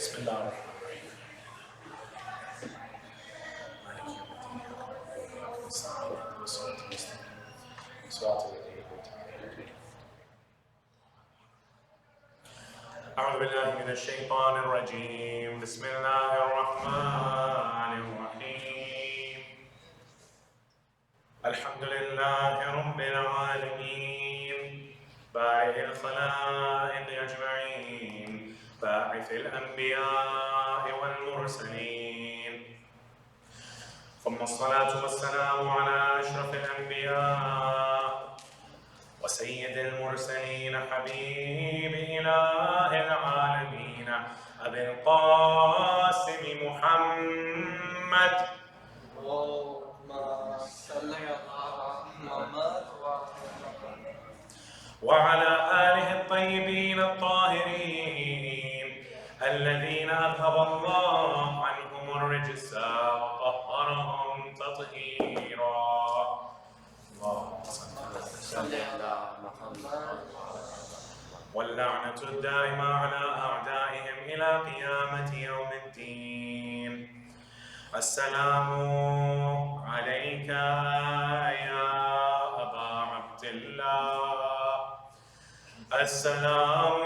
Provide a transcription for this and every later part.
بسم الله الرحمن الرحيم. مالك يوم الدين صراط المستقيم صراط الذين أنعمت عليهم. أعوذ بالله من الشيطان الرجيم. بسم الله الرحمن الرحيم. الحمد لله رب العالمين بارئ الخلائق أجمعين باعث الأنبياء والمرسلين، ثم الصلاة والسلام على أشرف الأنبياء وسيد المرسلين حبيب إله العالمين أبي القاسم محمد اللهم صل على محمد وعلى آله الطيبين الطاهرين الذين أذهب الله عنهم الرجس وطهرهم تطهيرا. اللهم صل على محمد. واللعنة الدائمة على أعدائهم إلى قيامة يوم الدين. السلام عليك يا أبا عبد الله، السلام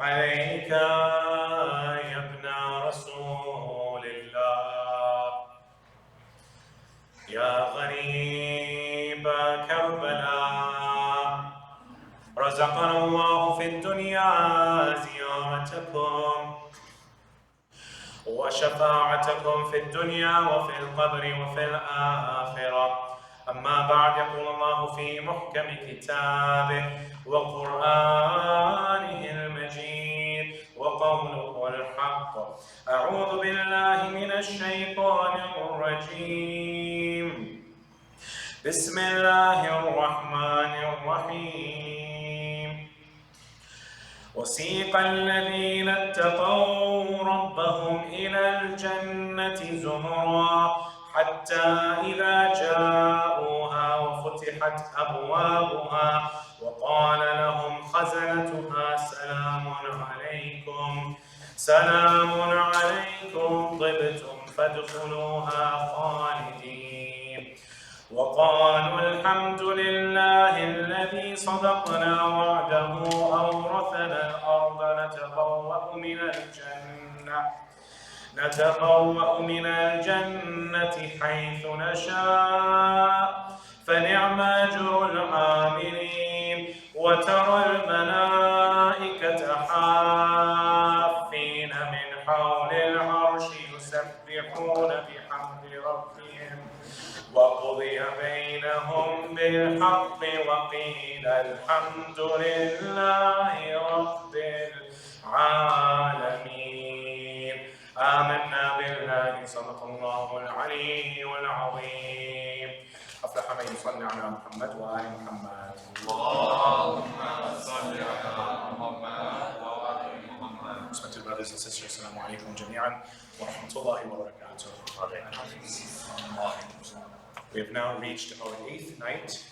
عليك يا ابن رسول الله، يا غريب كربلاء، رزقنا الله في الدنيا زيارتكم وشفاعتكم في الدنيا وفي القبر وفي الآخرة. أما بعد، يقول الله في محكم كتابه وقرآنه المجيد وقوله الحق: أعوذ بالله من الشيطان الرجيم، بسم الله الرحمن الرحيم. وسيق الذين اتقوا ربهم إلى الجنة زمرا حتى إذا جاءوها وفتحت أبوابها وقال لهم خزنتها سلام عليكم طبتم فادخلوها خالدين. وقالوا الحمد لله الذي صدقنا وعده أورثنا الأرض نتبوأ من الجنة حيث نشاء فنعم أجر العاملين. وترى الملائكة حافين من حول العرش يسبحون بحمد ربهم وقضي بينهم بالحق وقيل الحمد لله رب العالمين. آمنا بالله، صدق الله العلي العظيم. أفلح من يصلي على محمد وآل محمد. اللهم صل على محمد وآل محمد. Respected brothers and sisters, Assalamu alaikum jami'an wa rahmatullahi wa barakatuh. We have now reached our 8th night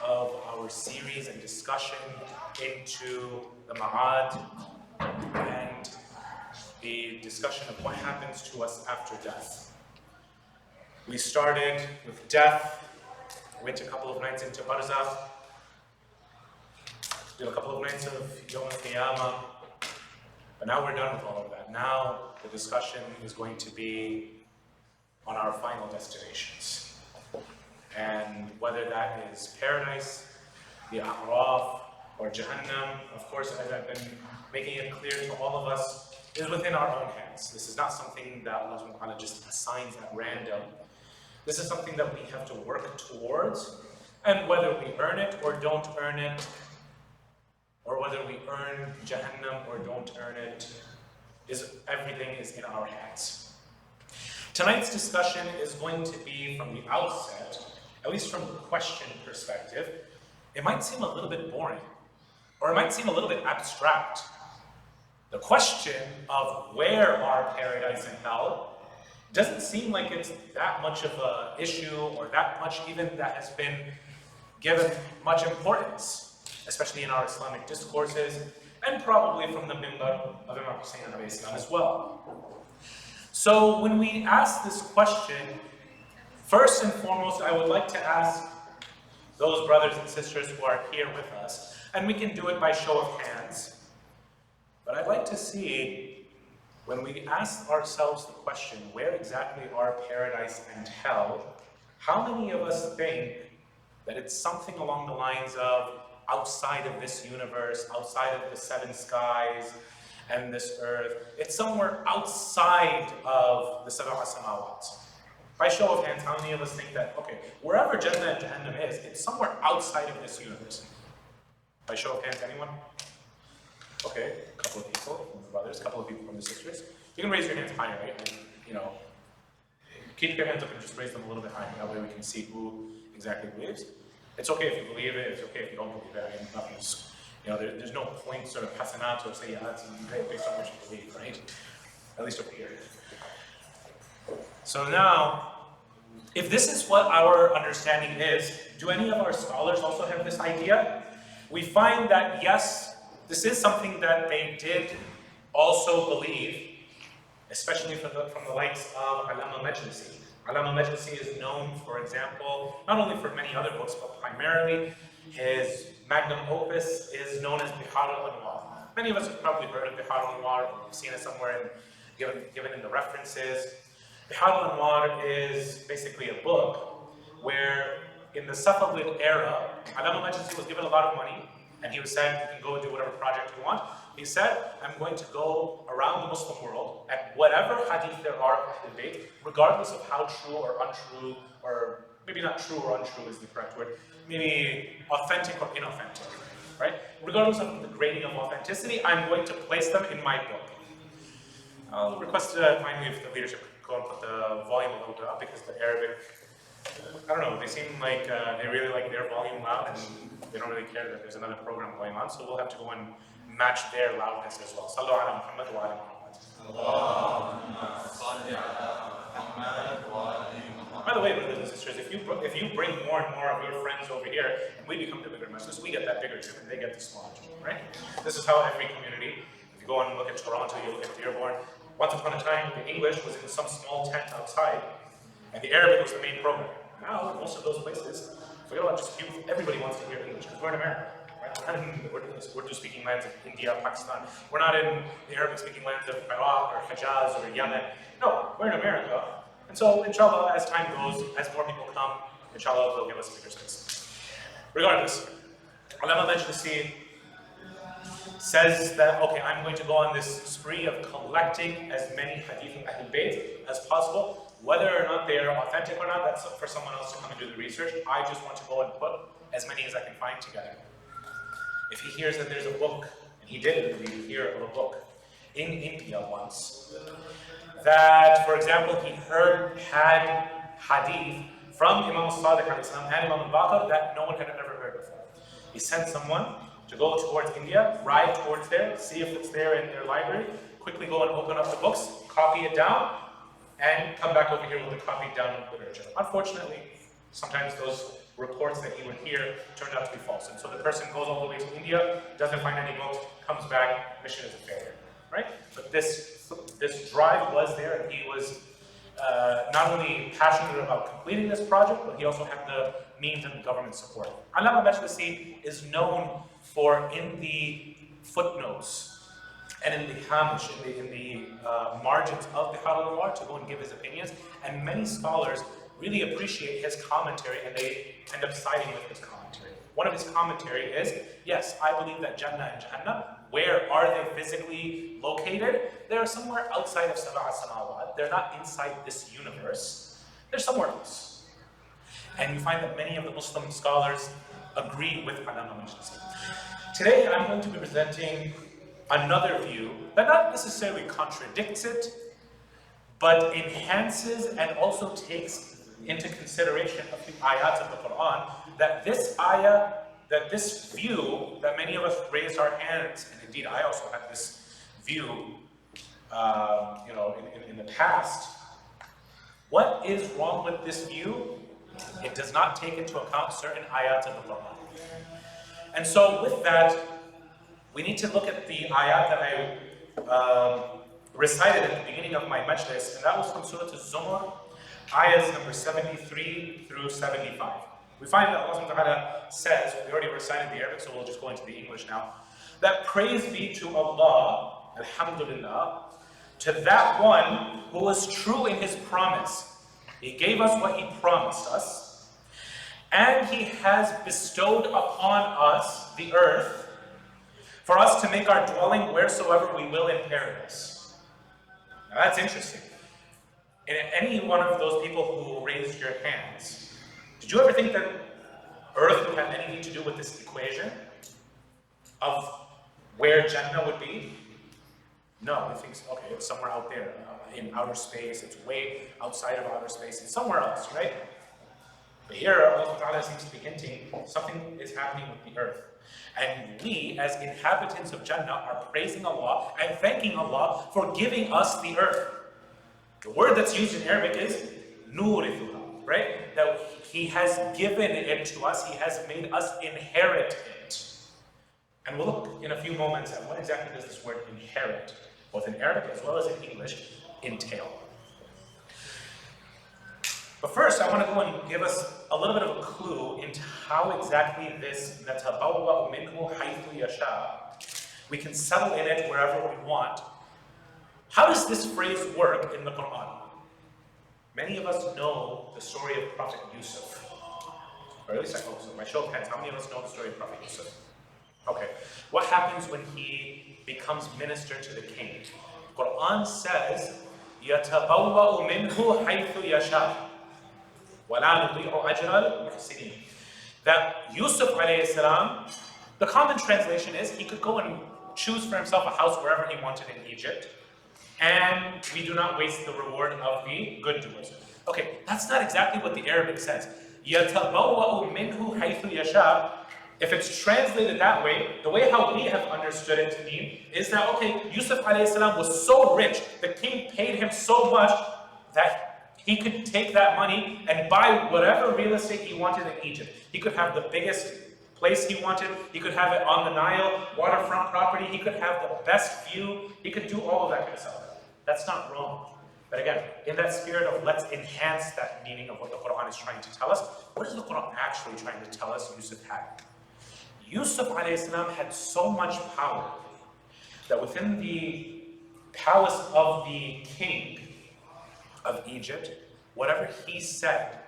of our series and discussion into the Ma'ad and the discussion of what happens to us after death. We started with death, went a couple of nights into Barzakh, did a couple of nights of Yawm al-Qiyamah, but now we're done with all of that. Now the discussion is going to be on our final destinations. And whether that is paradise, the A'raf, or Jahannam, of course, as I've been making it clear to all of us, is within our own hands. This is not something that Allah subhanahu wa ta'ala just assigns at random. This is something that we have to work towards, and whether we earn it or don't earn it, or whether we earn Jahannam or don't earn it, everything is in our hands. Tonight's discussion is going to be from the outset, at least from the question perspective, it might seem a little bit boring, or it might seem a little bit abstract. The question of where are paradise and hell doesn't seem like it's that much of an issue, or that much even that has been given much importance, especially in our Islamic discourses. and probably from the mimbar of Imam Hussein alayhi salam as well. So when we ask this question, first and foremost, I would like to ask those brothers and sisters who are here with us, and we can do it by show of hands, but I'd like to see, when we ask ourselves the question, where exactly are paradise and hell, how many of us think that it's something along the lines of outside of this universe, outside of the seven skies and this earth? It's somewhere outside of the sab'a samawat. By show of hands, how many of us think that, okay, wherever Jannah and Jahannam is, it's somewhere outside of this universe? By show of hands, anyone? Okay, a couple of people from the brothers, a couple of people from the sisters. You can raise your hands higher, right? And, you know, keep your hands up and just raise them a little bit higher. That way we can see who exactly believes. It's okay if you believe it, it's okay if you don't believe it. I mean, nothing's, you know, there's no point sort of hasanat or sayyats based on what you believe, right? At least over here. So now, if this is what our understanding is, do any of our scholars also have this idea? We find that yes, this is something that they did also believe, especially from the likes of Allama Majlisi. Allama Majlisi is known, for example, not only for many other books, but primarily his magnum opus is known as Bihar al-Anwar. Many of us have probably heard of Bihar al-Anwar, we've seen it somewhere given in the references. Bihar al-Anwar is basically a book where in the Safavid era, Allama Majlisi was given a lot of money, and he was said, you can go and do whatever project you want. He said, I'm going to go around the Muslim world, and whatever hadith there are of Ahlul Bayt, regardless of how true or untrue, or maybe not true or untrue is the correct word, maybe authentic or inauthentic, right? Regardless of the grading of authenticity, I'm going to place them in my book. I'll request finally if the leadership could go and put the volume a little bit up, because the Arabic, I don't know, they seem like they really like their volume loud, and they don't really care that there's another program going on, so we'll have to go and match their loudness as well. Sallu ala Muhammad wa ala Muhammad. By the way, brothers and sisters, if you bring more and more of your friends over here, and we become the bigger masjid, we get that bigger too, and they get the smaller too, right? This is how every community, if you go and look at Toronto, you look at Dearborn, once upon a time, the English was in some small tent outside, and the Arabic was the main program. Now, most of those places, forget about just youth, everybody wants to hear English, because we're in America. We're not in the Urdu-speaking lands of India, Pakistan. We're not in the Arabic-speaking lands of Iraq or Hijaz or Yemen. No, we're in America. And so, inshallah, as time goes, as more people come, inshallah, they'll give us a bigger space. Regardless, Allama Majlisi says that, okay, I'm going to go on this spree of collecting as many hadith of Ahlul Bayt as possible. Whether or not they are authentic or not, that's for someone else to come and do the research. I just want to go and put as many as I can find together. If he hears that there's a book, and he did indeed hear of a book in India once, that, for example, he had hadith from Imam Sadiq and Imam al-Baqir that no one had ever heard before. He sent someone to go towards India, ride towards there, see if it's there in their library, quickly go and open up the books, copy it down, and come back over here with the copied down literature. Unfortunately, sometimes those reports that he would hear turned out to be false. And so the person goes all the way to India, doesn't find any books, comes back, mission is a failure, right? But this drive was there, and he was not only passionate about completing this project, but he also had the means and the government support. Allama Majlisi is known for, in the footnotes and in the hamish, in the margins of the Bihar al-Anwar, to go and give his opinions, and many scholars really appreciate his commentary, and they end up siding with his commentary. One of his commentary is, yes, I believe that Jannah and Jahannam, where are they physically located? They're somewhere outside of Sab'a Samawat. They're not inside this universe. They're somewhere else. And you find that many of the Muslim scholars agree with Allama Majlisi. Today, I'm going to be presenting another view that not necessarily contradicts it, but enhances and also takes into consideration a few ayats of the Quran, that this ayah, that this view, that many of us raised our hands, and indeed I also had this view, in the past. What is wrong with this view? It does not take into account certain ayats of the Quran. And so with that, we need to look at the ayat that I recited at the beginning of my majlis, and that was from Surah Al-Zumar, ayahs number 73 through 75. We find that Allah subhanahu wa ta'ala says, we already recited the Arabic, so we'll just go into the English now, that praise be to Allah, alhamdulillah, to that one who was true in his promise. He gave us what he promised us, and he has bestowed upon us the earth for us to make our dwelling wheresoever we will in paradise. Now that's interesting. And any one of those people who raised your hands, did you ever think that earth would have anything to do with this equation of where Jannah would be? No, we think, okay, it's somewhere out there in outer space, it's way outside of outer space, it's somewhere else, right? But here, Allah seems to be hinting something is happening with the earth. And we, as inhabitants of Jannah, are praising Allah and thanking Allah for giving us the earth. The word that's used in Arabic is nurithuha, right? That He has given it to us, He has made us inherit it. And we'll look in a few moments at what exactly does this word inherit, both in Arabic as well as in English, entail. But first, I want to go and give us a little bit of a clue into how exactly this natabawwa'u minhu haythu yasha, we can settle in it wherever we want. How does this phrase work in the Quran? Many of us know the story of Prophet Yusuf. Or at least I hope so. My show of hands, how many of us know the story of Prophet Yusuf? Okay. What happens when he becomes minister to the king? Quran says, يَتَبَوَّأُ مِنْهُ حَيْثُ يَشَاءُ وَلَا نُضِيعُ أَجْرَ الْمُحْسِنِينَ. That Yusuf alayhi salam, the common translation is he could go and choose for himself a house wherever he wanted in Egypt, and we do not waste the reward of the good doers. Okay, that's not exactly what the Arabic says. يَتَبَوَّأُ مِنْهُ حَيْثُ يَشَاءُ. If it's translated that way, the way how we have understood it to mean is that, okay, Yusuf alayhi salam was so rich, the king paid him so much that he could take that money and buy whatever real estate he wanted in Egypt. He could have the biggest place he wanted, he could have it on the Nile, waterfront property, he could have the best view, he could do all of that kind of stuff. That's not wrong. But again, in that spirit of let's enhance that meaning of what the Quran is trying to tell us, what is the Quran actually trying to tell us Yusuf had? Yusuf alayhi salam had so much power that within the palace of the king of Egypt, whatever he said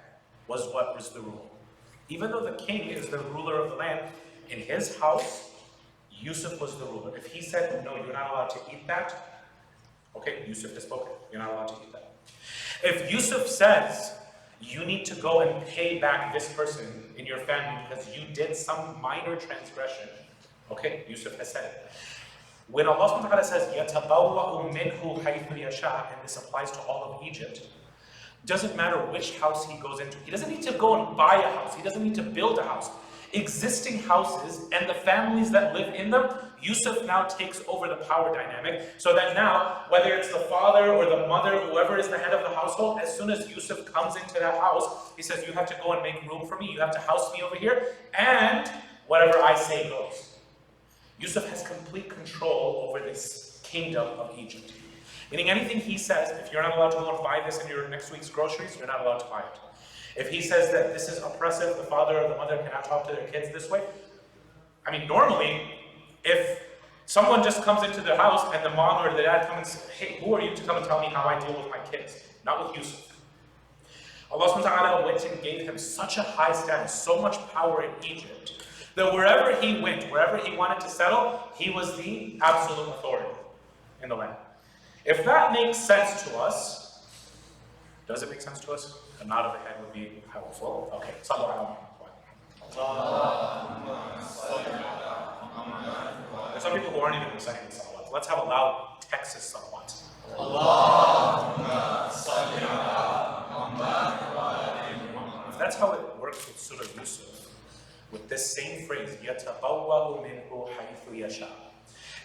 was what was the rule. Even though the king is the ruler of the land, in his house, Yusuf was the ruler. If he said, no, you're not allowed to eat that, okay, Yusuf has spoken, you're not allowed to eat that. If Yusuf says, you need to go and pay back this person in your family because you did some minor transgression, okay, Yusuf has said it. When Allah subhanahu wa ta'ala says, يَتَبَوَّأُ مِنْهُ حَيْثُ يَشَاءُ, and this applies to all of Egypt, doesn't matter which house he goes into. He doesn't need to go and buy a house. He doesn't need to build a house. Existing houses and the families that live in them, Yusuf now takes over the power dynamic, so that now, whether it's the father or the mother, whoever is the head of the household, as soon as Yusuf comes into that house, he says, you have to go and make room for me, you have to house me over here, and whatever I say goes. Yusuf has complete control over this kingdom of Egypt. Meaning anything he says, if you're not allowed to go and buy this in your next week's groceries, you're not allowed to buy it. If he says that this is oppressive, the father or the mother cannot talk to their kids this way. I mean, normally, if someone just comes into the house and the mom or the dad come and say, hey, who are you to come and tell me how I deal with my kids? Not with Yusuf. Allah subhanahu wa ta'ala went and gave him such a high status, so much power in Egypt, that wherever he went, wherever he wanted to settle, he was the absolute authority in the land. If that makes sense to us, does it make sense to us? A nod of the head would be helpful. Okay, sallu ala Muhammad. There's some people who aren't even reciting the salawat. Let's have a loud Texas salawat. If that's how it works with Surah Yusuf, with this same phrase, يَتَبَوَّأُ مِنْهُ حَيْثُ يَشَاءُ.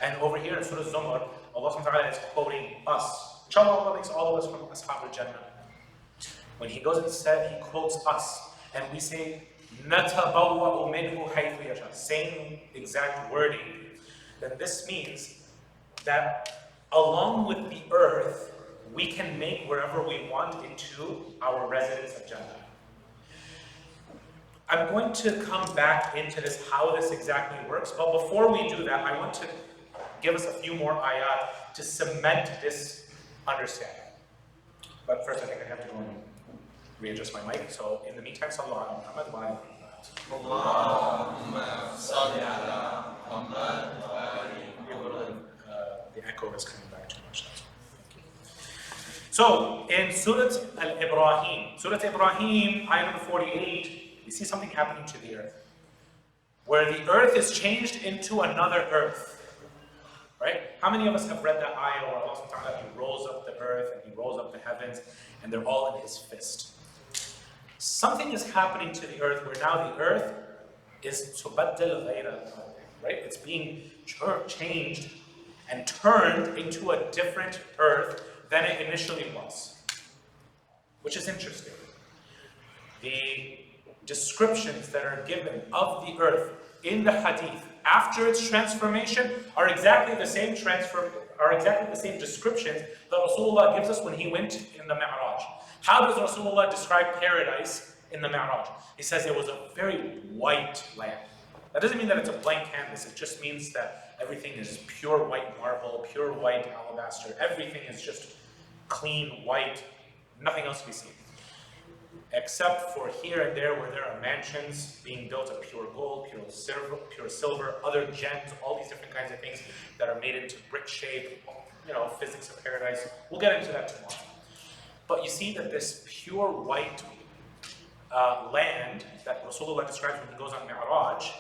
And over here in Surah Zumar, Allah subhanahu wa ta'ala is quoting us. Inshallah, Allah makes all of us from Ashab al-Jannah. When he goes and said, he quotes us, and we say, نَتَبَوَّأُ مِنْهُ حَيْثُ يَشَاءُ. Same exact wording. then this means that along with the earth, we can make wherever we want into our residence of Jannah. I'm going to come back into this, how this exactly works, but before we do that, I want to give us a few more ayat to cement this understanding. But first I think I have to go and readjust my mic, so in the meantime, sallallahu alaihi wa sallam. The echo is coming back too much. So, in Surah Al-Ibrahim, ayah number 48, we see something happening to the earth. Where the earth is changed into another earth. Right? How many of us have read that ayah where Allah subhanahu wa ta'ala, He rolls up the earth and He rolls up the heavens and they're all in His fist? Something is happening to the earth where now the earth is tubaddal ghayra, right? It's being changed and turned into a different earth than it initially was. Which is interesting. The descriptions that are given of the earth in the hadith after its transformation are exactly the same descriptions that Rasulullah gives us when he went in the Mi'raj. How does Rasulullah describe paradise in the Mi'raj? He says it was a very white land. That doesn't mean that it's a blank canvas, it just means that everything is pure white marble, pure white alabaster, everything is just clean white, nothing else we see. Except for here and there where there are mansions being built of pure gold, pure silver, other gems, all these different kinds of things that are made into brick shape, physics of paradise. We'll get into that tomorrow. But you see that this pure white land that Rasulullah describes when he goes on Mi'raj,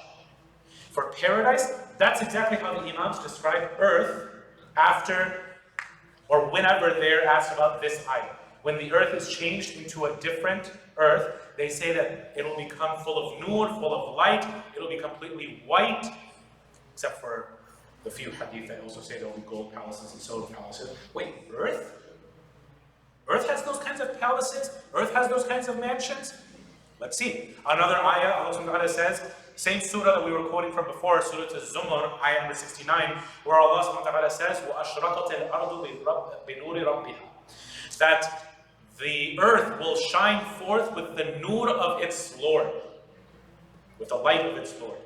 for paradise, that's exactly how the Imams describe earth after, or whenever they're asked about this ayah. When the earth is changed into a different earth, they say that it'll become full of nur, full of light, it'll be completely white, except for the few hadith that also say there'll be gold palaces and silver palaces. Wait, earth? Earth has those kinds of palaces? Earth has those kinds of mansions? Let's see. Another ayah, Allah subhanahu wa ta'ala says, same surah that we were quoting from before, Surah Al-Zumar, ayah number 69, where Allah subhanahu wa ta'ala says, وَأَشْرَقَتِ الْأَرْضُ بِنُورِ رَبِّهَا, that the earth will shine forth with the nur of its Lord, with the light of its Lord.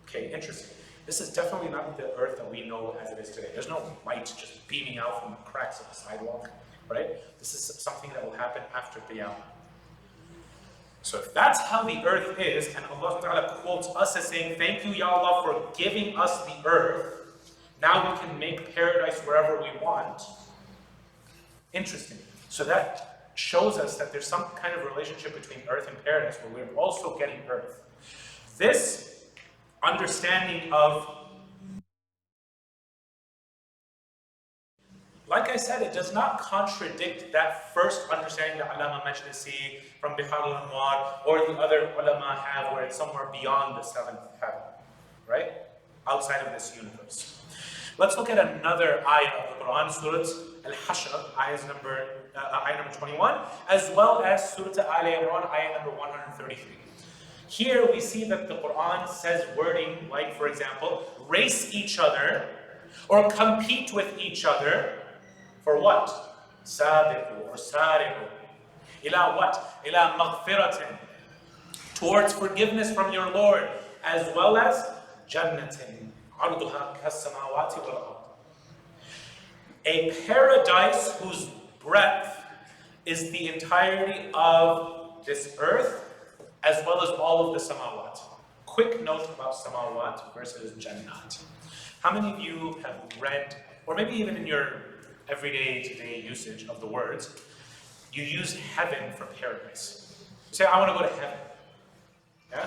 Okay, interesting. This is definitely not the earth that we know as it is today. There's no light just beaming out from the cracks of the sidewalk, right? This is something that will happen after Qiyamah. So if that's how the earth is, and Allah subhanahu wa ta'ala quotes us as saying, thank you, Ya Allah, for giving us the earth, now we can make paradise wherever we want. Interesting. So that shows us that there's some kind of relationship between earth and paradise where we're also getting earth. This understanding of, like I said, it does not contradict that first understanding that Allama Majlisi from Bihar al-Anwar or the other ulama have, where it's somewhere beyond the seventh heaven, right? Outside of this universe. Let's look at another ayah of the Quran, Surah Al-Hashr, ayah number 21, as well as Surah Al-Imran, ayah number 133. Here we see that the Quran says wording like, for example, race each other or compete with each other for what? Sabiqu or sariqu. Ila what? Ila maghfiratin. Towards forgiveness from your Lord, as well as jannatin. Arduha kas-samawati wal-ard. A paradise whose breadth is the entirety of this earth, as well as all of the samawat. Quick note about samawat versus jannat. How many of you have read, or maybe even in your everyday today usage of the words, you use heaven for paradise? You say, I want to go to heaven. Yeah?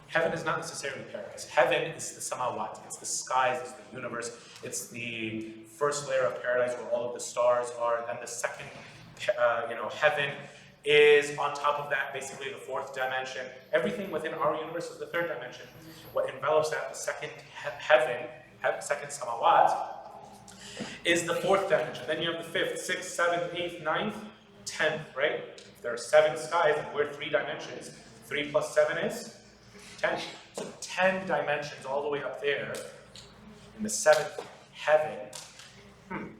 Heaven is not necessarily paradise. Heaven is the samawat. It's the skies, it's the universe. It's the first layer of paradise where all of the stars are. Then the second, heaven is on top of that, basically the fourth dimension. Everything within our universe is the third dimension. What envelops that, the second heaven, second samawat, is the fourth dimension. Then you have the fifth, sixth, seventh, eighth, ninth, 10th, right? There are 7 skies and we're 3 dimensions. 3 plus 7 is 10. So 10 dimensions all the way up there. in the seventh heaven,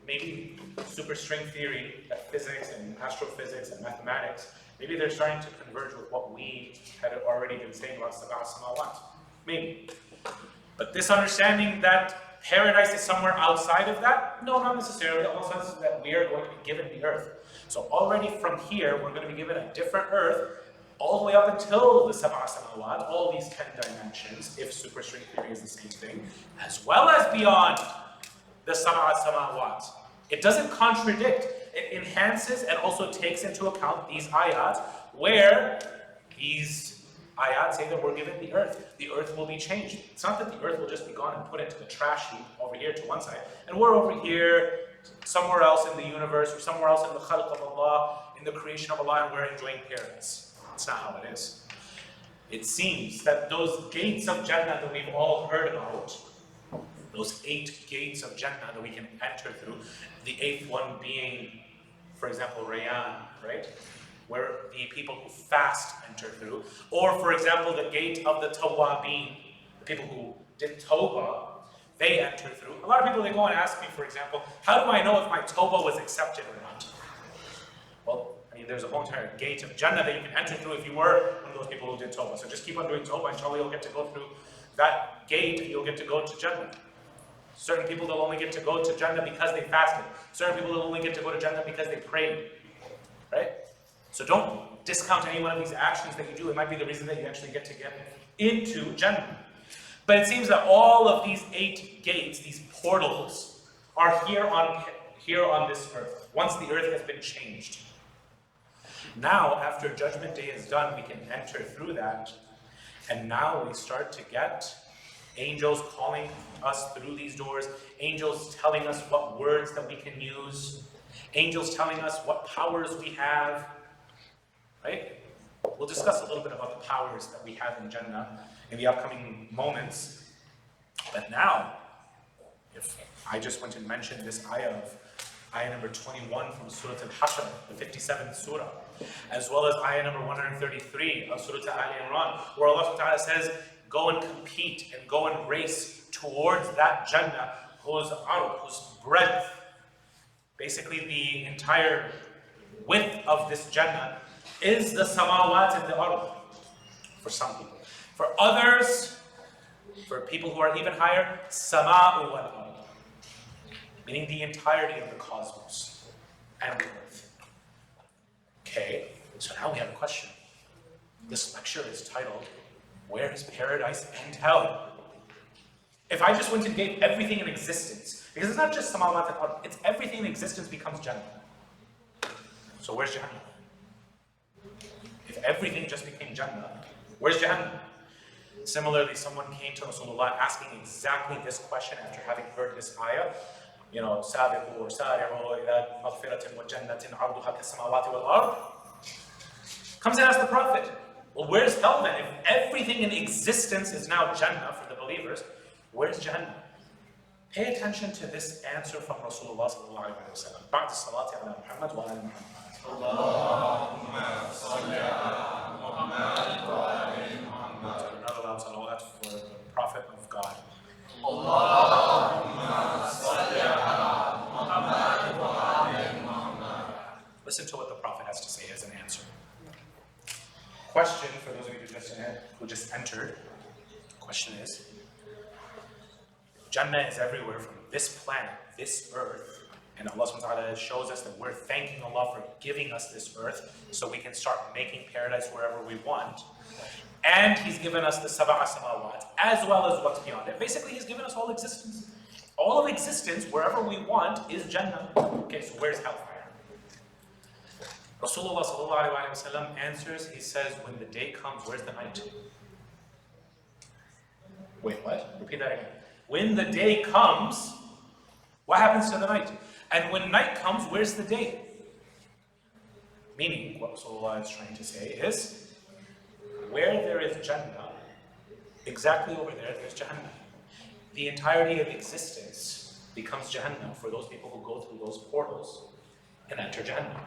maybe superstring theory, physics and astrophysics and mathematics, maybe they're starting to converge with what we had already been saying about sab'a samawat. Maybe. But this understanding that paradise is somewhere outside of that, no, not necessarily. It also says that we are going to be given the earth. So already from here, we're going to be given a different earth, all the way up until the sab'a samawat, all these 10 dimensions, if superstring theory is the same thing, as well as beyond the sab'a samawat. It doesn't contradict, it enhances and also takes into account these ayat, where these ayat say that we're given the earth will be changed. It's not that the earth will just be gone and put into the trash heap over here to one side, and we're over here somewhere else in the universe, or somewhere else in the khalq of Allah, in the creation of Allah, and we're enjoying paradise. That's not how it is. It seems that those gates of Jannah that we've all heard about, those 8 gates of Jannah that we can enter through, the 8th one being, for example, Rayyan, right? Where the people who fast enter through. Or, for example, the gate of the Tawwabin, the people who did Tawbah, they enter through. A lot of people, they go and ask me, for example, how do I know if my Tawbah was accepted or not? Well, I mean, there's a whole entire gate of Jannah that you can enter through if you were one of those people who did Tawbah. So just keep on doing Tawbah, inshallah you'll get to go through that gate and you'll get to go to Jannah. Certain people, they'll only get to go to Jannah because they fasted. Certain people, they'll only get to go to Jannah because they prayed. Right? So don't discount any one of these actions that you do. It might be the reason that you actually get into Jannah. But it seems that all of these 8 gates, these portals, are here on this earth, once the earth has been changed. Now, after Judgment Day is done, we can enter through that, and now we start to get angels calling us through these doors, angels telling us what words that we can use, angels telling us what powers we have, right? We'll discuss a little bit about the powers that we have in Jannah in the upcoming moments. But now, if I just went and mentioned this ayah number 21 from Surah Al-Hashr, the 57th surah, as well as ayah number 133 of Surah Al-Imran, where Allah subhanahu wa ta'ala says, go and compete and go and race towards that Jannah whose breadth, basically the entire width of this Jannah, is the samawat and the ard, for some people. For others, for people who are even higher, sama'u wal ard, meaning the entirety of the cosmos and the earth. Okay, so now we have a question. This lecture is titled, Where is Paradise and Hell? If I just went and gave everything in existence, because it's not just samawat and ard, it's everything in existence becomes Jannah. So where's Jahannam? If everything just became Jannah, where's Jahannam? Similarly, someone came to Rasulullah asking exactly this question after having heard this ayah. You know, سَابِقُوا وَسَارِعُوا إِلَىٰ مَغْفِرَةٍ وَجَنَّةٍ عَرْضُهَا كَالسَّمَاوَاتِ وَالْأَرْضِ. Comes and asks the Prophet, well, where's hell then? If everything in existence is now Jannah for the believers, where's Jahannam? Pay attention to this answer from Rasulullah sallallahu alayhi wa sallam. بَعْدَ الصَّلَاةِ عَلَى مُحَمَّدٍ وَعَلَى مُحَمَّدٍ. Allahumma salli ala Muhammad wa ala Muhammad. So we're not allowed salawat for the Prophet of God. Allahumma salli ala Muhammad wa ala Muhammad. Listen to what the Prophet has to say as an answer. Question for those of you who just entered. The question is, Jannah is everywhere from this planet, this earth, and Allah subhanahu wa ta'ala shows us that we're thanking Allah for giving us this earth so we can start making paradise wherever we want. And He's given us the sab'a samawat, as well as what's beyond it. Basically, He's given us all existence. All of existence, wherever we want, is Jannah. Okay, so where's hellfire? Rasulullah sallallahu alayhi wa sallam answers, he says, when the day comes, where's the night? Wait, what? Repeat that again. When the day comes, what happens to the night? And when night comes, where's the day? Meaning, what Rasulullah is trying to say is, where there is Jannah, exactly over there, there's Jahannam. The entirety of existence becomes Jahannam for those people who go through those portals and enter Jahannam.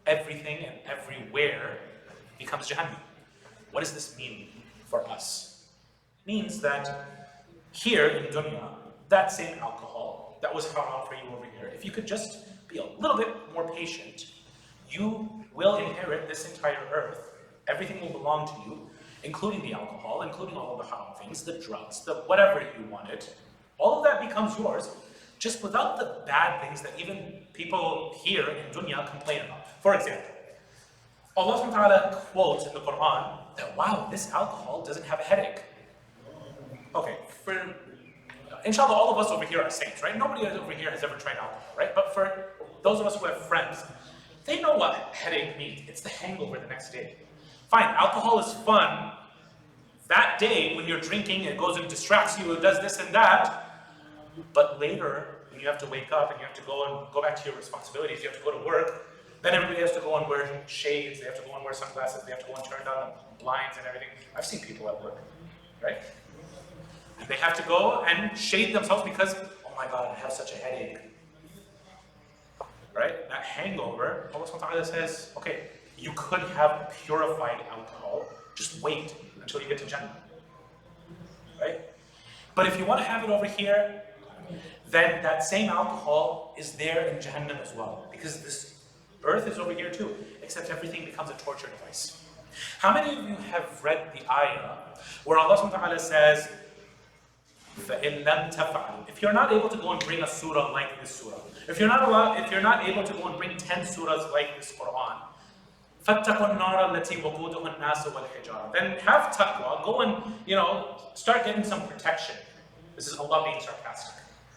Everything and everywhere becomes Jahannam. What does this mean for us? It means that here in dunya, that same alcohol that was haram for you over here, if you could just be a little bit more patient, you will inherit this entire earth. Everything will belong to you, including the alcohol, including all of the haram things, the drugs, the whatever you wanted. All of that becomes yours, just without the bad things that even people here in dunya complain about. For example, Allah subhanahu wa ta'ala quotes in the Quran that, wow, this alcohol doesn't have a headache. Okay, inshallah, all of us over here are saints, right? Nobody over here has ever tried alcohol, right? But for those of us who have friends, they know what headache means. It's the hangover the next day. Fine, alcohol is fun. That day, when you're drinking, it goes and distracts you, it does this and that. But later, when you have to wake up and you have to go back to your responsibilities, you have to go to work, then everybody has to go and wear shades, they have to go and wear sunglasses, they have to go and turn down the blinds and everything. I've seen people at work, right? And they have to go and shade themselves because, oh my God, I have such a headache. Right? That hangover, Allah subhanahu wa ta'ala says, okay, you could have purified alcohol, just wait until you get to Jannah. Right? But if you want to have it over here, then that same alcohol is there in Jahannam as well. Because this earth is over here too, except everything becomes a torture device. How many of you have read the ayah where Allah subhanahu wa ta'ala says, فَإِن لَمْ تَفْعَلُوا, if you're not able to go and bring a surah like this surah, if you're not able to go and bring 10 surahs like this Quran, فَاتَّقُوا النَّارَ الَّتِي وَقُودُهَا النَّاسُ وَالْحِجَارَةُ, then have taqwa, go and, start getting some protection. This is Allah being sarcastic.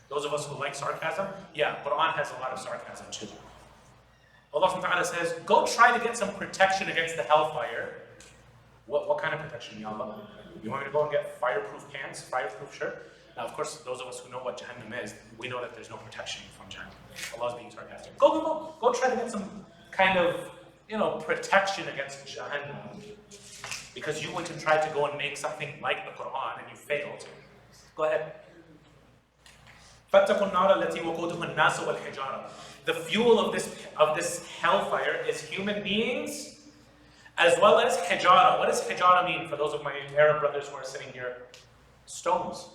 Those of us who like sarcasm, yeah, Quran has a lot of sarcasm too. Allah subhanahu wa ta'ala says, go try to get some protection against the hellfire. What kind of protection, Ya Allah? You want me to go and get fireproof pants, fireproof shirt? Now, of course, those of us who know what Jahannam is, we know that there's no protection from Jahannam. Allah is being sarcastic. Go try to get some kind of, protection against Jahannam. Because you went and tried to go and make something like the Quran and you failed. Go ahead. فَاتَّقُوا النَّارَ الَّتِي وَقُودُهَا النَّاسُ وَالْحِجَارَةُ. The fuel of this hellfire is human beings as well as hijara. What does hijara mean for those of my Arab brothers who are sitting here? Stones.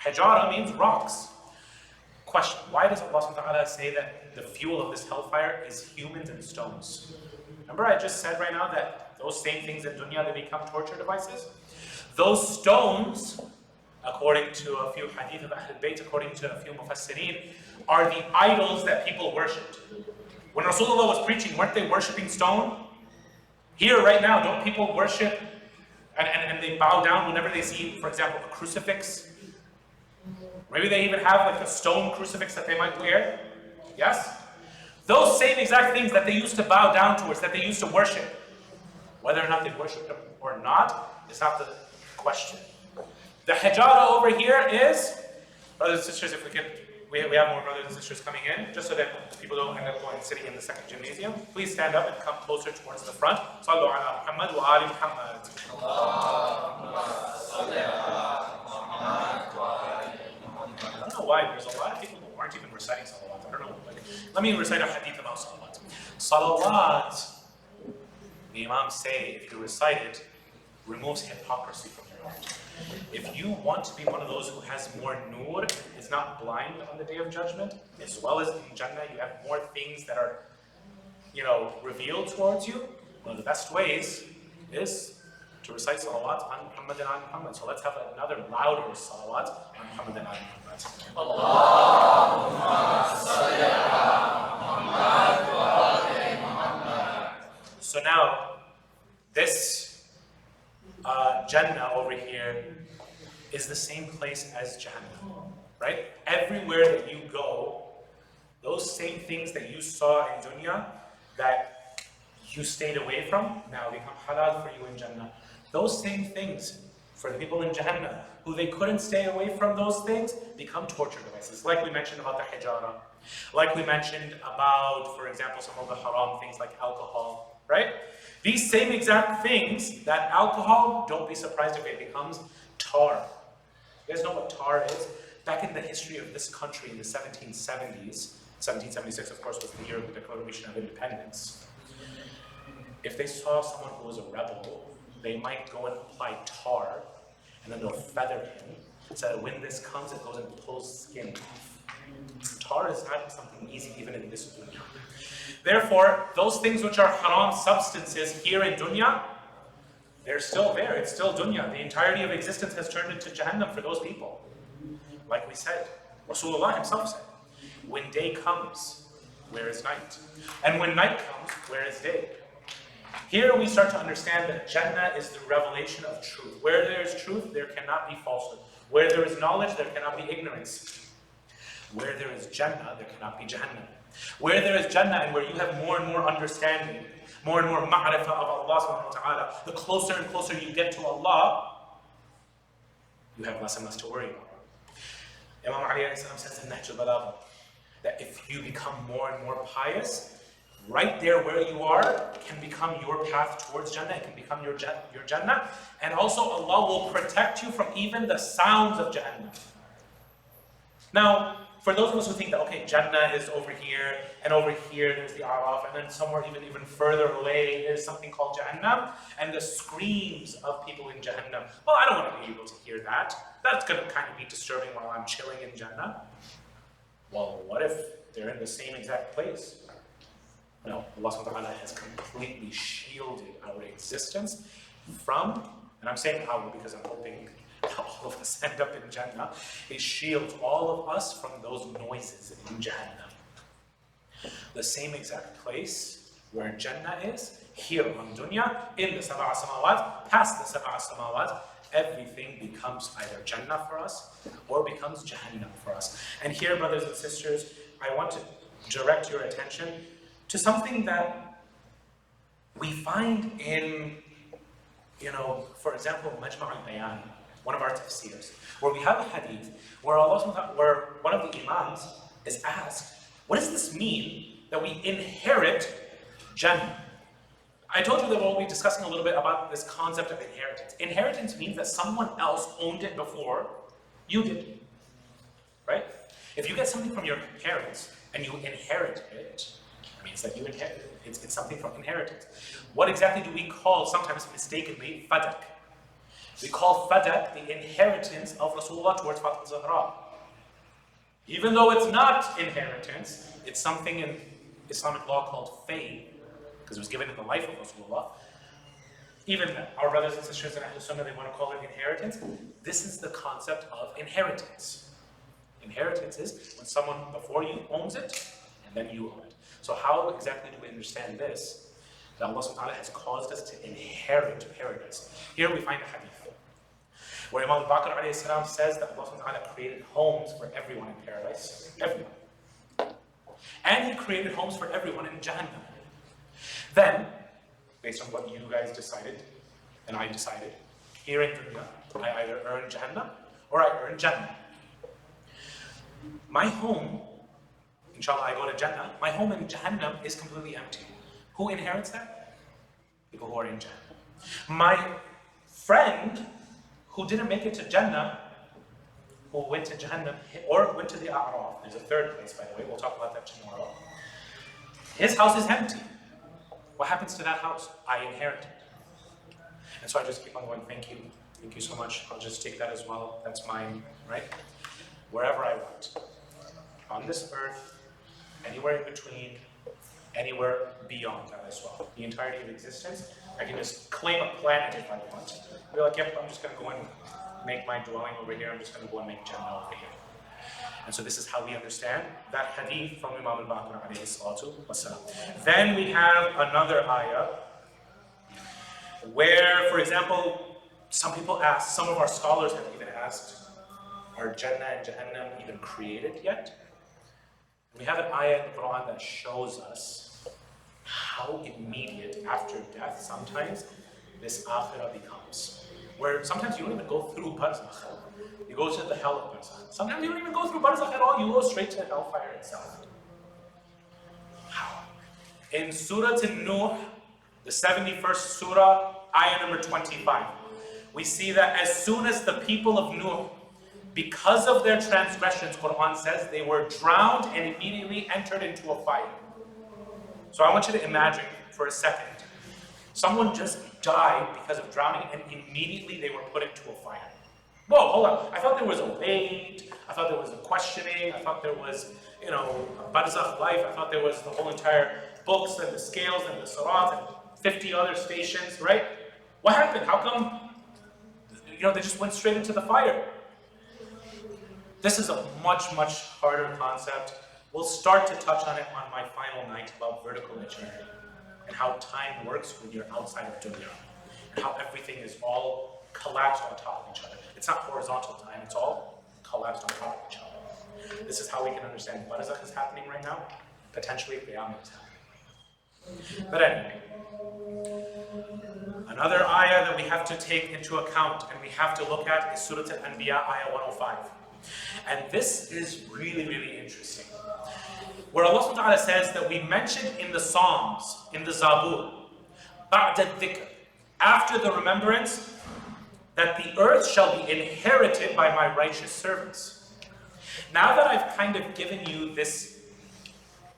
Hijara means rocks. Question, why does Allah subhanahu wa ta'ala say that the fuel of this hellfire is humans and stones? Remember I just said right now that those same things in dunya, they become torture devices? Those stones, according to a few hadith of Ahlul Bayt, according to a few mufassirin, are the idols that people worshipped. When Rasulullah was preaching, weren't they worshipping stone? Here, right now, don't people worship and they bow down whenever they see, for example, a crucifix? Maybe they even have like a stone crucifix that they might wear. Yes? Those same exact things that they used to bow down towards, that they used to worship, whether or not they worship them or not, is not the question. The hijara over here is, brothers and sisters, if we have more brothers and sisters coming in, just so that people don't end up going sitting in the second gymnasium. Please stand up and come closer towards the front. Sallu ala Muhammad wa ali Muhammad. I don't know why, there's a lot of people who aren't even reciting salawat. I don't know. Let me recite a hadith about salawat. Salawat, the Imams say, if you recite it, removes hypocrisy from your heart. If you want to be one of those who has more nur, is not blind on the Day of Judgment, as well as in Jannah you have more things that are, revealed towards you, one of the best ways is to recite salawat on Muhammad and on Muhammad. So let's have another louder salawat on Muhammad and on Muhammad. Allahumma salli ala Muhammad wa ali Muhammad. So now, this Jannah over here is the same place as Jahannam, right? Everywhere that you go, those same things that you saw in dunya that you stayed away from, now become halal for you in Jannah. Those same things for the people in Jahannam, who they couldn't stay away from those things, become torture devices. Like we mentioned about the hijara, like we mentioned about, for example, some of the haram things like alcohol, right? These same exact things, that alcohol, don't be surprised if it becomes tar. You guys know what tar is? Back in the history of this country in the 1770s, 1776 of course was the year of the Declaration of Independence. If they saw someone who was a rebel, they might go and apply tar, and then they'll feather him, So that when this comes, it goes and pulls skin off. Tar is not something easy even in this dunya. Therefore, those things which are haram substances here in dunya, they're still there. It's still dunya. The entirety of existence has turned into Jahannam for those people. Like we said, Rasulullah himself said, when day comes, where is night? And when night comes, where is day? Here we start to understand that Jannah is the revelation of truth. Where there is truth, there cannot be falsehood. Where there is knowledge, there cannot be ignorance. Where there is Jannah, there cannot be Jahannam. Where there is Jannah and where you have more and more understanding, more and more ma'rifah of Allah subhanahu wa ta'ala, the closer and closer you get to Allah, you have less and less to worry about. Imam Ali alayhi salam says in Nahj al-Balagha that if you become more and more pious, right there where you are can become your path towards Jannah, it can become your Jannah, and also Allah will protect you from even the sounds of Jahannam. Now, for those of us who think that, okay, Jannah is over here, and over here there's the Araf, and then somewhere even further away there's something called Jahannam, and the screams of people in Jahannam. Well, I don't want to be able to hear that. That's going to kind of be disturbing while I'm chilling in Jannah. Well, what if they're in the same exact place? No, Allah subhanahu wa ta'ala has completely shielded our existence from, and I'm saying our because I'm hoping all of us end up in Jannah. It shields all of us from those noises in Jahannam. The same exact place where Jannah is, here on dunya, in the Sab'a Samawat, past the Sab'a Samawat, everything becomes either Jannah for us or becomes Jahannam for us. And here, brothers and sisters, I want to direct your attention to something that we find in, for example, Majma' al-Bayan, one of our tafsirs, where we have a hadith where where one of the imams is asked, what does this mean that we inherit Jannah? I told you that we'll be discussing a little bit about this concept of inheritance. Inheritance means that someone else owned it before you did, right? If you get something from your parents and you inherit it, it means that you inherit it. It's something from inheritance. What exactly do we call, sometimes mistakenly, fadak? We call fadak the inheritance of Rasulullah towards Fatima Zahra. Even though it's not inheritance, it's something in Islamic law called fay, because it was given in the life of Rasulullah. Even our brothers and sisters in Ahlul Sunnah, they want to call it inheritance. This is the concept of inheritance. Inheritance is when someone before you owns it, and then you own it. So how exactly do we understand this? That Allah subhanahu wa ta'ala has caused us to inherit paradise. Here we find a hadith where Imam Bakr alayhi salam says that Allah subhanahu wa ta'ala created homes for everyone in paradise. Everyone. And He created homes for everyone in Jahannam. Then, based on what you guys decided, and I decided, here in dunya, I either earn Jahannam or I earn Jannah. My home, inshallah I go to Jannah, my home in Jahannam is completely empty. Who inherits that? People who are in Jannah. My friend who didn't make it to Jannah, who went to Jahannam, or went to the A'raf, there's a third place by the way, we'll talk about that tomorrow. His house is empty. What happens to that house? I inherit it. And so I just keep on going, thank you so much, I'll just take that as well, that's mine, right? Wherever I want. On this earth, anywhere in between, anywhere beyond that as well. The entirety of existence, I can just claim a planet if I want. Be like, yep, I'm just going to go and make my dwelling over here, I'm just going to go and make Jannah over here. And so this is how we understand that hadith from Imam al-Baqir alayhi salatu wasalam. Then we have another ayah where, for example, some people ask, some of our scholars have even asked, are Jannah and Jahannam even created yet? We have an ayah in the Quran that shows us how immediate after death sometimes this akhirah becomes. Where sometimes you don't even go through barzakh. You go to the hell of barzakh. Sometimes you don't even go through barzakh at all, you go straight to hellfire itself. How? In Surah An-Nuh, the 71st surah, ayah number 25, we see that as soon as the people of Nuh, because of their transgressions, Quran says, they were drowned and immediately entered into a fire. So I want you to imagine for a second, someone just died because of drowning and immediately they were put into a fire. Whoa, hold on. I thought there was a wait. I thought there was a questioning. I thought there was, barzakh life. I thought there was the whole entire books and the scales and the sirat and 50 other stations, right? What happened? How come, they just went straight into the fire? This is a much, much harder concept. We'll start to touch on it on my final night about vertical eternity and how time works when you're outside of dunya and how everything is all collapsed on top of each other. It's not horizontal time, it's all collapsed on top of each other. This is how we can understand barzakh is happening right now. Potentially qiyamah is happening. But anyway, another ayah that we have to take into account and we have to look at is Surah Al-Anbiya, ayah 105. And this is really, really interesting. Where Allah subhanahu wa ta'ala says that we mentioned in the Psalms, in the Zabur, ba'da dhikr, after the remembrance, that the earth shall be inherited by my righteous servants. Now that I've kind of given you this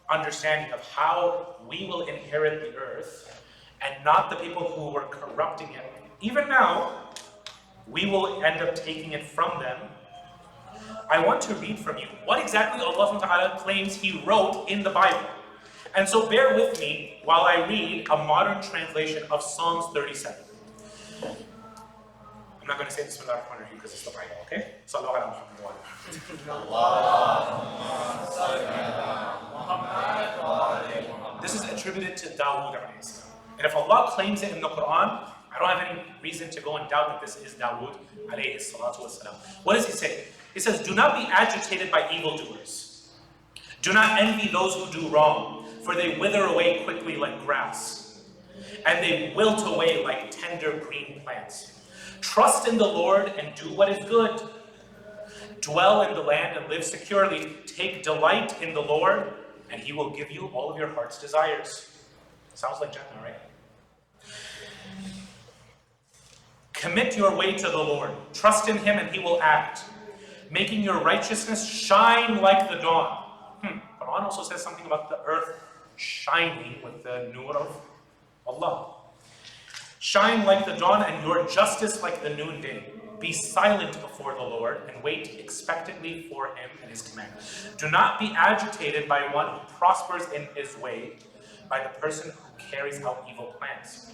understanding of how we will inherit the earth and not the people who were corrupting it, even now, we will end up taking it from them. I want to read from you what exactly Allah subhanahu wa ta'ala claims He wrote in the Bible. And so bear with me while I read a modern translation of Psalms 37. I'm not going to say this without corner here because it's the Bible, okay? Sallu ala Muhammad. This is attributed to Dawood alayhi salam. And if Allah claims it in the Quran, I don't have any reason to go and doubt that this is Dawood alayhi salatu wasalam. What does he say? He says, do not be agitated by evildoers. Do not envy those who do wrong, for they wither away quickly like grass, and they wilt away like tender green plants. Trust in the Lord and do what is good. Dwell in the land and live securely. Take delight in the Lord, and He will give you all of your heart's desires. Sounds like Jannah, right? Commit your way to the Lord. Trust in Him and He will act, making your righteousness shine like the dawn. Quran also says something about the earth shining with the nur of Allah. Shine like the dawn and your justice like the noonday. Be silent before the Lord and wait expectantly for Him and His command. Do not be agitated by one who prospers in his way, by the person who carries out evil plans.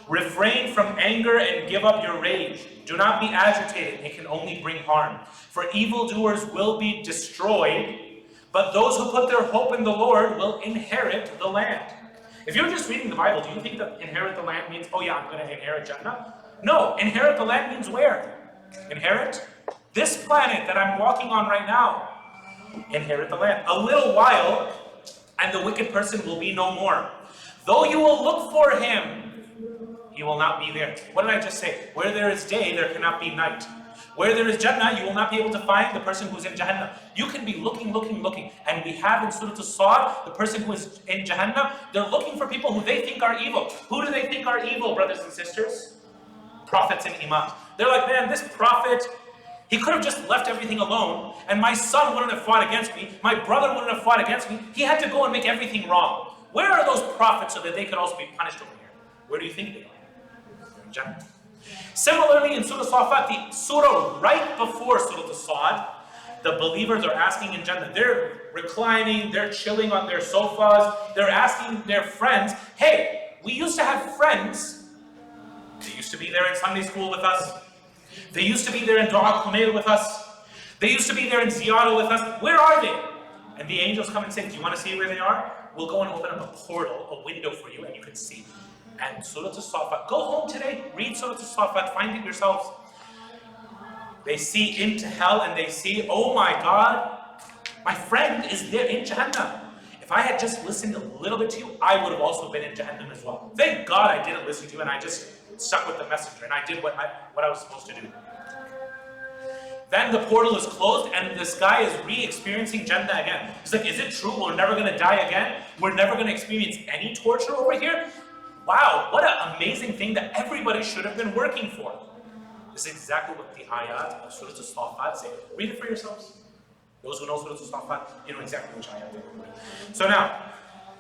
Refrain from anger and give up your rage. Do not be agitated, it can only bring harm. For evildoers will be destroyed, but those who put their hope in the Lord will inherit the land. If you're just reading the Bible, do you think that inherit the land means, oh yeah, I'm going to inherit Jannah? No, inherit the land means where? Inherit this planet that I'm walking on right now. Inherit the land. A little while, and the wicked person will be no more. Though you will look for him, he will not be there. What did I just say? Where there is day, there cannot be night. Where there is Jannah, you will not be able to find the person who's in Jahannam. You can be looking. And we have in Surah As-Sad, the person who is in Jahannam, they're looking for people who they think are evil. Who do they think are evil, brothers and sisters? Prophets and imams. They're like, man, this prophet, he could have just left everything alone, and my son wouldn't have fought against me, my brother wouldn't have fought against me. He had to go and make everything wrong. Where are those prophets so that they could also be punished over here? Where do you think they are? They're in Jannah. Similarly, in Surah Safat, the surah right before Surah As-Sad, the believers are asking in Jannah, they're reclining, they're chilling on their sofas, they're asking their friends, hey, we used to have friends. They used to be there in Sunday school with us. They used to be there in Dua Kumail with us. They used to be there in Ziyarah with us. Where are they? And the angels come and say, do you want to see where they are? We'll go and open up a portal, a window for you, and you can see. And Surah As-Safat, go home today, read Surah As-Safat, find it yourselves. They see into hell and they see, oh my God, my friend is there in Jahannam. If I had just listened a little bit to you, I would have also been in Jahannam as well. Thank God I didn't listen to you and I just stuck with the messenger and I did what I was supposed to do. Then the portal is closed and this guy is re-experiencing Jannah again. He's like, is it true we're never going to die again? We're never going to experience any torture over here? Wow, what an amazing thing that everybody should have been working for. This is exactly what the ayat of Surah As-Safat say. Read it for yourselves. Those who know Surah As-Safat, you know exactly which ayat they're reading. So now,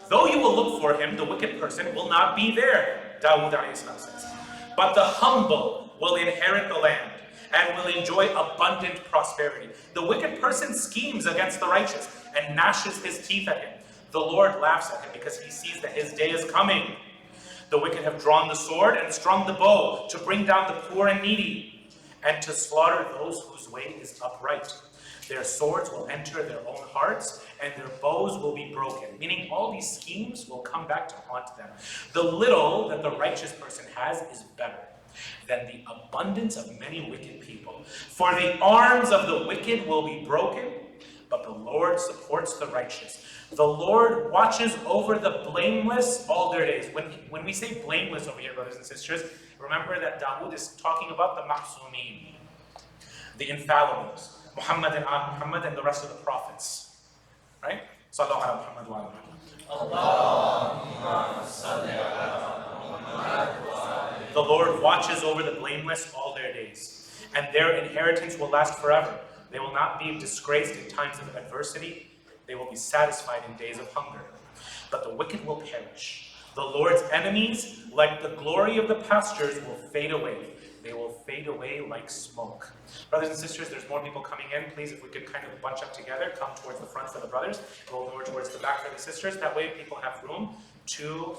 though you will look for him, the wicked person will not be there, Dawood alayhi salam says. But the humble will inherit the land, and will enjoy abundant prosperity. The wicked person schemes against the righteous and gnashes his teeth at him. The Lord laughs at him because he sees that his day is coming. The wicked have drawn the sword and strung the bow to bring down the poor and needy, and to slaughter those whose way is upright. Their swords will enter their own hearts, and their bows will be broken. Meaning all these schemes will come back to haunt them. The little that the righteous person has is better than the abundance of many wicked people. For the arms of the wicked will be broken, but the Lord supports the righteous. The Lord watches over the blameless all their days. When we say blameless over here, brothers and sisters, remember that Dawood is talking about the Ma'sumin, the infallibles, Muhammad and Muhammad and the rest of the prophets. Right? Sallallahu ala Muhammad wa ala Muhammad. The Lord watches over the blameless all their days, and their inheritance will last forever. They will not be disgraced in times of adversity. They will be satisfied in days of hunger. But the wicked will perish. The Lord's enemies, like the glory of the pastures, will fade away. They will fade away like smoke. Brothers and sisters, there's more people coming in. Please, if we could kind of bunch up together, come towards the front for the brothers, go more towards the back for the sisters. That way people have room to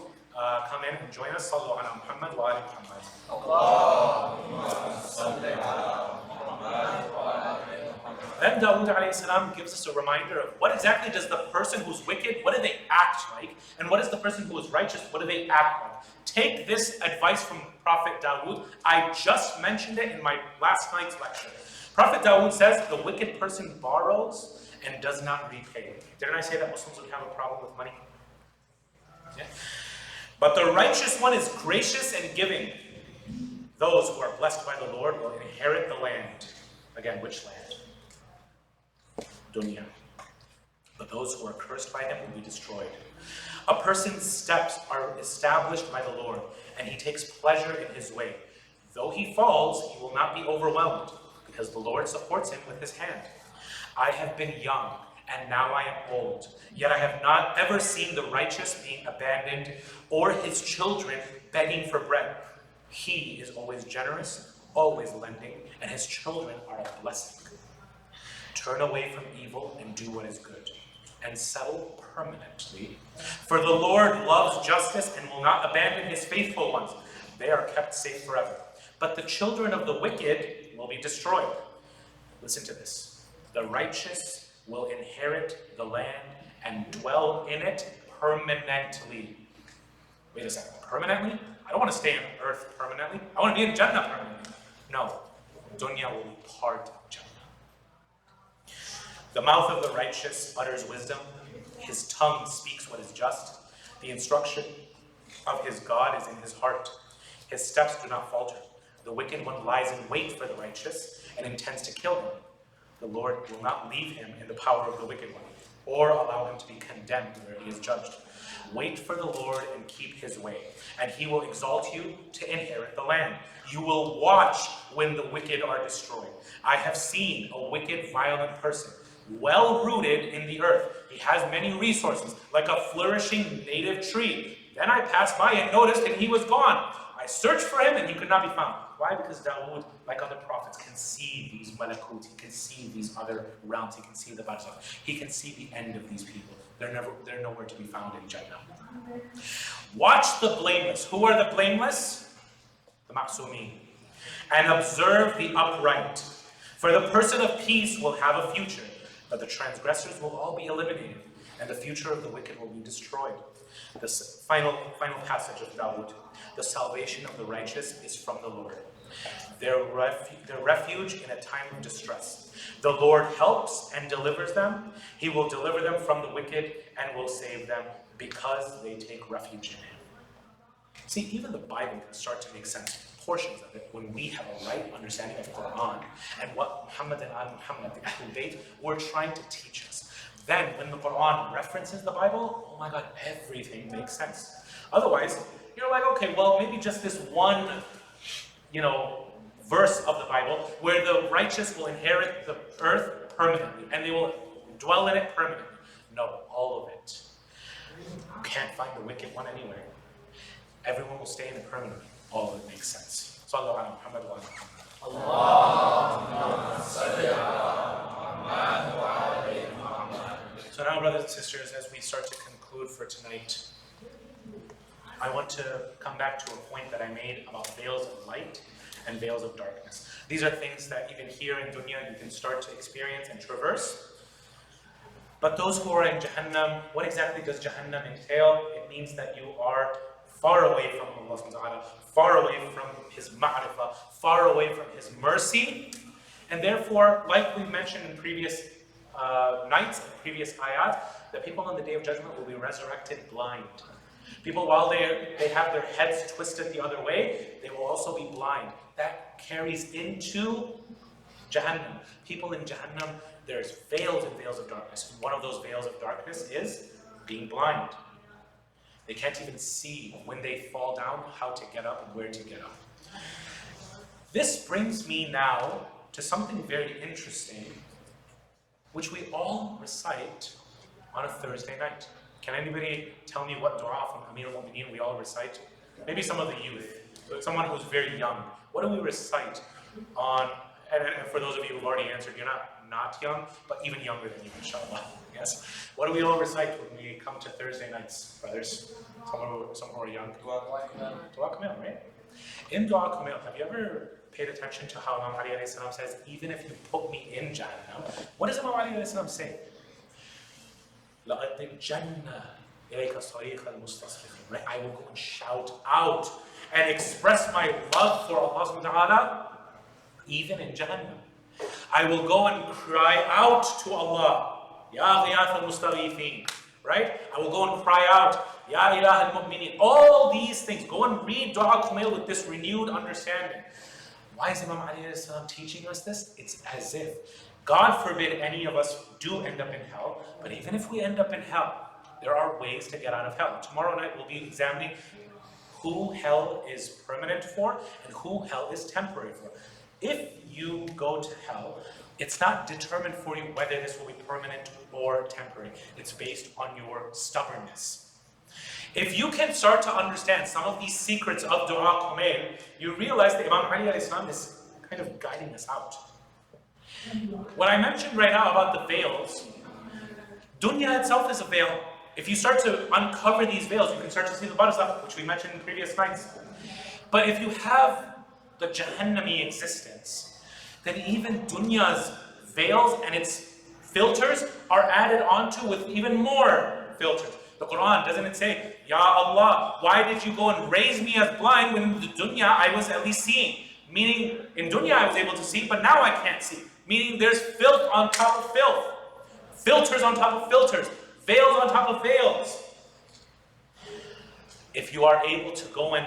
come in and join us. Sallu ala Muhammad wa ala Muhammad. Allahumma salli ala Muhammad wa ala Muhammad. Then Dawood alayhi salam gives us a reminder of what exactly does the person who's wicked, what do they act like? And what is the person who is righteous, what do they act like? Take this advice from Prophet Dawood. I just mentioned it in my last night's lecture. Prophet Dawood says the wicked person borrows and does not repay. Didn't I say that Muslims would have a problem with money? Yeah. But the righteous one is gracious and giving. Those who are blessed by the Lord will inherit the land. Again, which land? Dunya. But those who are cursed by him will be destroyed. A person's steps are established by the Lord, and he takes pleasure in his way. Though he falls, he will not be overwhelmed, because the Lord supports him with his hand. I have been young, and now I am old, yet I have not ever seen the righteous being abandoned, or his children begging for bread. He is always generous, always lending, and his children are a blessing. Turn away from evil and do what is good, and settle permanently. For the Lord loves justice and will not abandon his faithful ones. They are kept safe forever. But the children of the wicked will be destroyed. Listen to this. The righteous will inherit the land and dwell in it permanently. Wait a second. Permanently? I don't want to stay on earth permanently. I want to be in Jannah permanently. No. Dunya will be part of Jannah. The mouth of the righteous utters wisdom. His tongue speaks what is just. The instruction of his God is in his heart. His steps do not falter. The wicked one lies in wait for the righteous and intends to kill him. The Lord will not leave him in the power of the wicked one, or allow him to be condemned where he is judged. Wait for the Lord and keep his way, and he will exalt you to inherit the land. You will watch when the wicked are destroyed. I have seen a wicked, violent person, well rooted in the earth. He has many resources, like a flourishing native tree. Then I passed by and noticed, and he was gone. I searched for him, and he could not be found. Why? Because Dawood, like other prophets, can see these malakut. He can see these other realms. He can see the barzakh. He can see the end of these people. They're nowhere to be found in Jannah. Watch the blameless. Who are the blameless? The ma'sumin. And observe the upright. For the person of peace will have a future, but the transgressors will all be eliminated, and the future of the wicked will be destroyed. This final passage of Dawood. The salvation of the righteous is from the Lord, their refuge in a time of distress. The Lord helps and delivers them. He will deliver them from the wicked and will save them because they take refuge in him. See, even the Bible can start to make sense, portions of it, when we have a right understanding of Quran and what Muhammad and Muhammad, the Ahlul Bayt, were trying to teach us. Then, when the Quran references the Bible, oh my God, everything makes sense. Otherwise, you're like, okay, well, maybe just this one, verse of the Bible where the righteous will inherit the earth permanently and they will dwell in it permanently. No, all of it. You can't find the wicked one anywhere. Everyone will stay in it permanently. All of it makes sense. Sallallahu ala Muhammad wa ala Muhammad. So now, brothers and sisters, as we start to conclude for tonight, I want to come back to a point that I made about veils of light and veils of darkness. These are things that even here in dunya you can start to experience and traverse. But those who are in Jahannam, what exactly does Jahannam entail? It means that you are far away from Allah subhanahu wa ta'ala, far away from His ma'rifah, far away from His mercy. And therefore, like we mentioned in previous nights, previous ayat, the people on the Day of Judgment will be resurrected blind. People, while they have their heads twisted the other way, they will also be blind. That carries into Jahannam. People in Jahannam, there's veils and veils of darkness. One of those veils of darkness is being blind. They can't even see when they fall down how to get up and where to get up. This brings me now to something very interesting, which we all recite on a Thursday night. Can anybody tell me what dua from Amir al-Mu'mineen we all recite? Maybe some of the youth, someone who's very young. What do we recite on, and for those of you who've already answered, you're not young, but even younger than you, inshallah. Yes? What do we all recite when we come to Thursday nights, brothers? Some who are young. Dua Kamil, right? In Dua Kamil, have you ever paid attention to how Imam Ali alayhi salam says, even if you put me in Jahannam, what does Imam Ali alayhi salam say? Right? I will go and shout out and express my love for Allah subhanahu wa ta'ala, even in Jahannam. I will go and cry out to Allah, Ya Ghiyath al-Mustaghithin, right? I will go and cry out, Ya Ilah al-Mu'mineen. All these things. Go and read Dua Kumail with this renewed understanding. Why is Imam Ali alayhi salam teaching us this? It's as if, God forbid any of us do end up in hell, but even if we end up in hell, there are ways to get out of hell. Tomorrow night we'll be examining who hell is permanent for and who hell is temporary for. If you go to hell, it's not determined for you whether this will be permanent or temporary. It's based on your stubbornness. If you can start to understand some of these secrets of Dua Kumail, you realize that Imam Ali alayhi salam is kind of guiding us out. What I mentioned right now about the veils, dunya itself is a veil. If you start to uncover these veils, you can start to see the barzakh, which we mentioned in previous nights. But if you have the Jahannami existence, then even dunya's veils and its filters are added onto with even more filters. The Quran, doesn't it say, Ya Allah, why did you go and raise me as blind when in the dunya I was at least seeing? Meaning, in dunya I was able to see, but now I can't see. Meaning there's filth on top of filth. Filters on top of filters. Veils on top of veils. If you are able to go and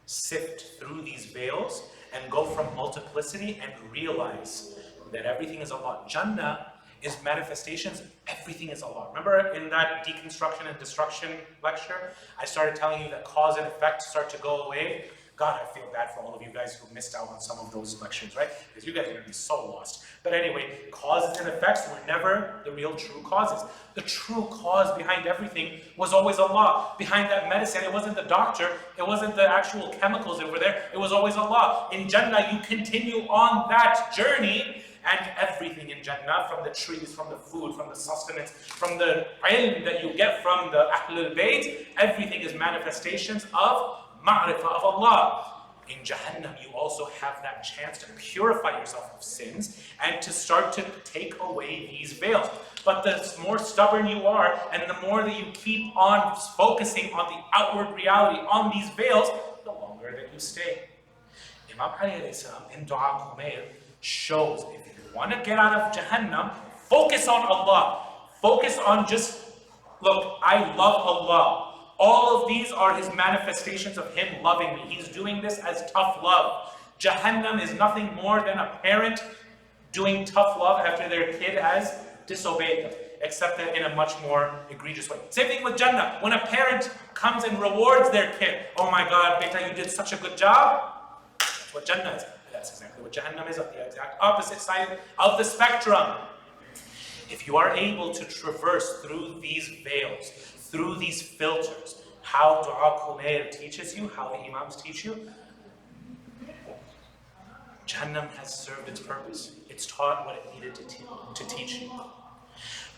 sift through these veils and go from multiplicity and realize that everything is Allah. Jannah is manifestations, everything is Allah. Remember in that deconstruction and destruction lecture, I started telling you that cause and effect start to go away. God, I feel bad for all of you guys who missed out on some of those lectures, right? Because you guys are going to be so lost. But anyway, causes and effects were never the real true causes. The true cause behind everything was always Allah. Behind that medicine, it wasn't the doctor, it wasn't the actual chemicals that were there, it was always Allah. In Jannah, you continue on that journey, and everything in Jannah, from the trees, from the food, from the sustenance, from the ilm that you get from the Ahlul Bayt, everything is manifestations of ma'rifah of Allah. In Jahannam, you also have that chance to purify yourself of sins and to start to take away these veils. But the more stubborn you are, and the more that you keep on focusing on the outward reality, on these veils, the longer that you stay. Imam Ali alayhi salam in Dua Kumail shows, if you want to get out of Jahannam, focus on Allah. Focus on just, look, I love Allah. All of these are His manifestations of Him loving me. He's doing this as tough love. Jahannam is nothing more than a parent doing tough love after their kid has disobeyed them, except that in a much more egregious way. Same thing with Jannah. When a parent comes and rewards their kid, oh my God, beta, you did such a good job. That's what Jannah is. That's exactly what Jahannam is, on the exact opposite side of the spectrum. If you are able to traverse through these veils, through these filters, how Dua Kumail teaches you, how the Imams teach you, Jahannam has served its purpose. It's taught what it needed to teach you.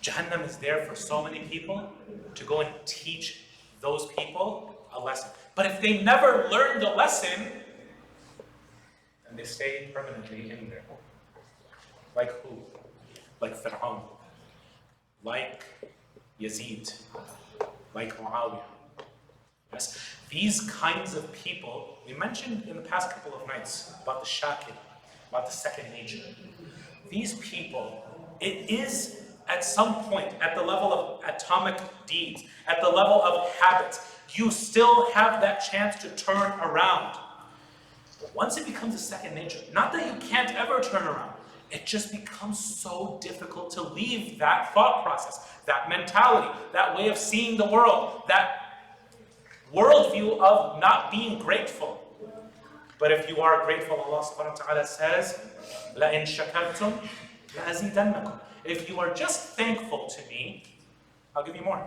Jahannam is there for so many people to go and teach those people a lesson. But if they never learn the lesson, then they stay permanently in there. Like who? Like Fir'aun. Like Yazid. Like Muawiyah. Yes? These kinds of people, we mentioned in the past couple of nights about the Shakil, about the second nature. These people, it is at some point, at the level of atomic deeds, at the level of habits, you still have that chance to turn around. But once it becomes a second nature, not that you can't ever turn around, it just becomes so difficult to leave that thought process, that mentality, that way of seeing the world, that worldview of not being grateful. But if you are grateful, Allah subhanahu wa ta'ala says, لَإِن شَكَرْتُمْ لَأَزِيدَنَّكُمْ. If you are just thankful to me, I'll give you more.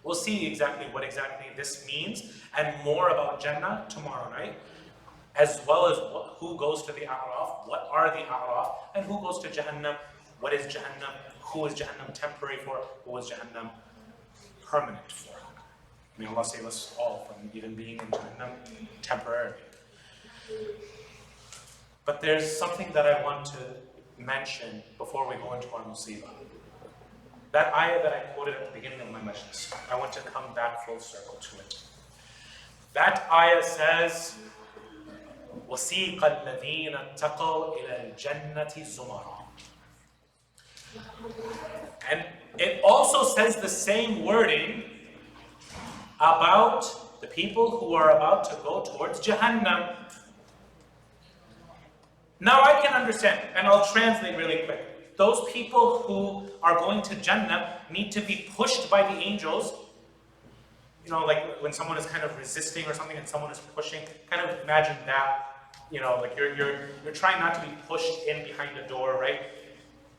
We'll see exactly what exactly this means and more about Jannah tomorrow night, as well as who goes to the A'raf, what are the A'raf, and who goes to Jahannam, what is Jahannam, who is Jahannam temporary for, who is Jahannam permanent for. May Allah save us all from even being in Jahannam temporarily. But there's something that I want to mention before we go into our musibah. That ayah that I quoted at the beginning of my majlis, I want to come back full circle to it. That ayah says, وَسِيقَ الَّذِينَ اتَّقَوْا إِلَى الْجَنَّةِ زُمَرًا. And it also says the same wording about the people who are about to go towards Jahannam. Now I can understand, and I'll translate really quick. Those people who are going to Jannah need to be pushed by the angels. You know, like when someone is kind of resisting or something and someone is pushing, kind of imagine that. You know, like you're trying not to be pushed in behind a door, right?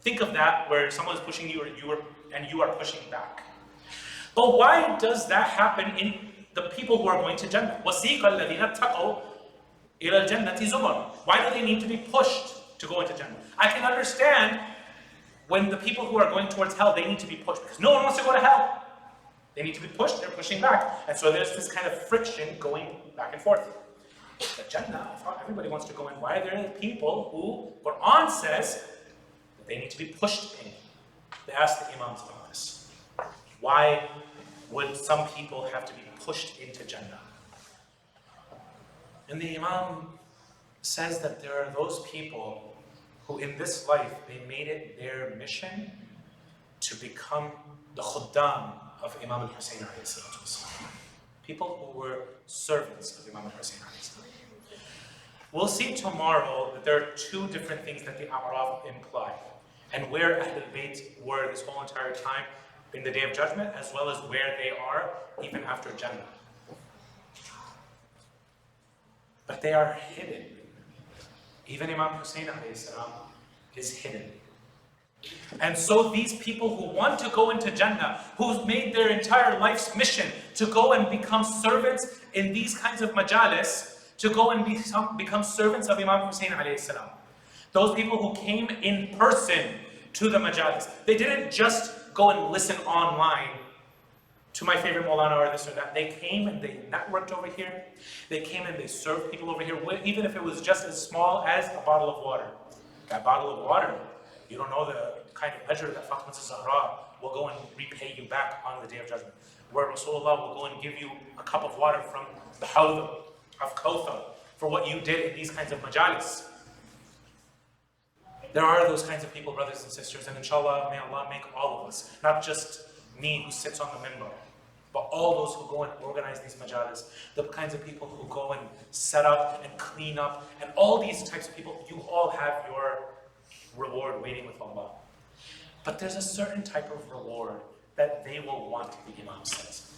Think of that where someone is pushing you and you are pushing back. But why does that happen in the people who are going to Jannah? وَسِيقَ الَّذِينَ اتَّقَوْا إِلَى الْجَنَّةِ زُمَرًا. Why do they need to be pushed to go into Jannah? I can understand when the people who are going towards hell, they need to be pushed because no one wants to go to hell. They need to be pushed, they're pushing back. And so there's this kind of friction going back and forth. But Jannah, everybody wants to go in. Why are there people who Quran says that they need to be pushed in? They asked the Imams about this. Why would some people have to be pushed into Jannah? And the Imam says that there are those people who in this life, they made it their mission to become the khuddam of Imam al-Hussein alayhi salatu wasalam. People who were servants of Imam al-Hussein alayhi salam. We'll see tomorrow that there are two different things that the A'raf imply, and where Ahlul Bayt were this whole entire time in the Day of Judgment, as well as where they are even after Jannah. But they are hidden. Even Imam Hussein alayhi salam is hidden. And so these people who want to go into Jannah, who've made their entire life's mission to go and become servants in these kinds of majalis, to go and become servants of Imam Hussein alayhi salam. Those people who came in person to the majalis. They didn't just go and listen online to my favorite Maulana or this or that. They came and they networked over here. They came and they served people over here, even if it was just as small as a bottle of water. That bottle of water, you don't know the kind of pleasure that Fatima Zahra will go and repay you back on the Day of Judgment. Where Rasulullah will go and give you a cup of water from the Hawd of Kawthar for what you did in these kinds of majalis. There are those kinds of people, brothers and sisters, and inshallah, may Allah make all of us, not just me who sits on the minbar, but all those who go and organize these majalis, the kinds of people who go and set up and clean up, and all these types of people, you all have your reward waiting with Allah. But there's a certain type of reward that they will want, the Imam says,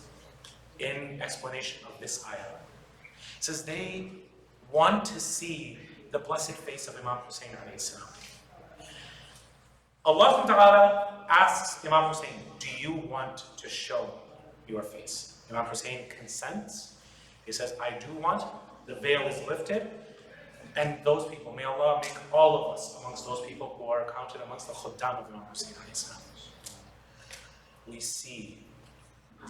in explanation of this ayah. It says they want to see the blessed face of Imam Hussein alayhi salam. Allah Ta'ala asks Imam Hussein, do you want to show your face? Imam Hussein consents. He says, I do want. The veil is lifted. And those people, may Allah make all of us amongst those people who are counted amongst the Khuddam of Imam Hussein alayhi salam. We see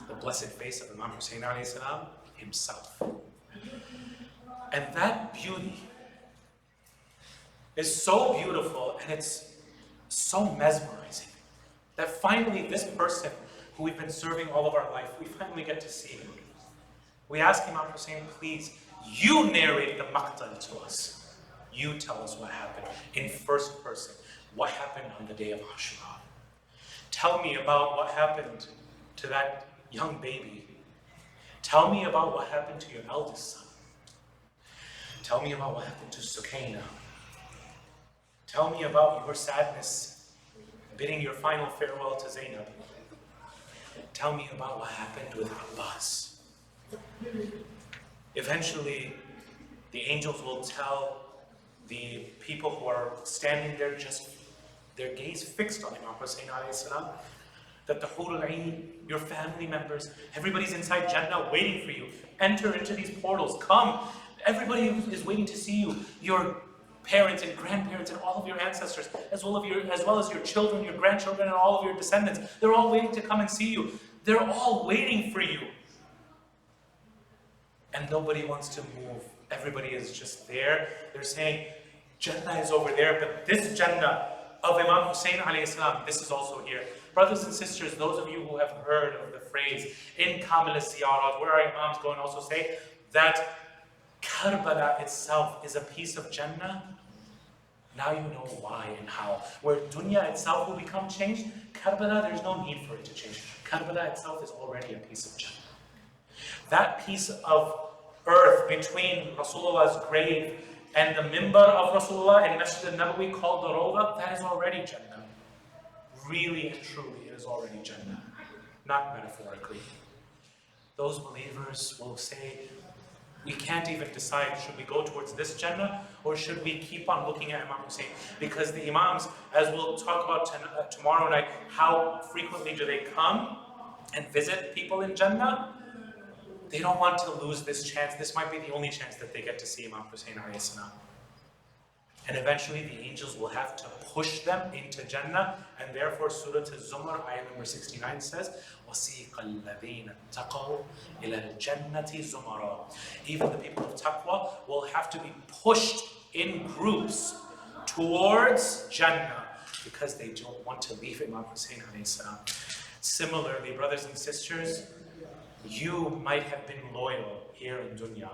the blessed face of Imam Hussein alayhi salam himself. And that beauty is so beautiful and it's so mesmerizing that finally this person who we've been serving all of our life, we finally get to see him. We ask Imam Hussein, please, you narrate the maqtal to us. You tell us what happened in first person. What happened on the day of Ashura? Tell me about what happened to that young baby. Tell me about what happened to your eldest son. Tell me about what happened to Sukaina. Tell me about your sadness, bidding your final farewell to Zainab. Tell me about what happened with Abbas. Eventually, the angels will tell the people who are standing there, just their gaze fixed on Imam Hussein alayhi salam, that the Hurul Ain, your family members, everybody's inside Jannah waiting for you. Enter into these portals, come. Everybody is waiting to see you. Your parents and grandparents and all of your ancestors, as well as your children, your grandchildren, and all of your descendants. They're all waiting to come and see you. They're all waiting for you. And nobody wants to move. Everybody is just there. They're saying, Jannah is over there, but this Jannah of Imam Hussein alayhi salam, this is also here. Brothers and sisters, those of you who have heard of the phrase, in Kamil al-Ziyarat, where our Imams go and also say that Karbala itself is a piece of Jannah. Now you know why and how. Where dunya itself will become changed, Karbala, there's no need for it to change. Karbala itself is already a piece of Jannah. That piece of earth between Rasulullah's grave and the mimbar of Rasulullah in Masjid al-Nabawi called the Rawda, that is already Jannah. Really and truly, it is already Jannah. Not metaphorically. Those believers will say, we can't even decide, should we go towards this Jannah or should we keep on looking at Imam Hussein? Because the Imams, as we'll talk about tomorrow night, how frequently do they come and visit people in Jannah? They don't want to lose this chance. This might be the only chance that they get to see Imam Hussein alayhi salam. And eventually the angels will have to push them into Jannah, and therefore Surah Al-Zumar, ayah number 69 says, وَسِيقَ الَّذِينَ اتَّقَوْا إِلَى الْجَنَّةِ زُمَرًا. Even the people of taqwa will have to be pushed in groups towards Jannah because they don't want to leave Imam Hussein alayhi salam. Similarly, brothers and sisters, you might have been loyal here in dunya,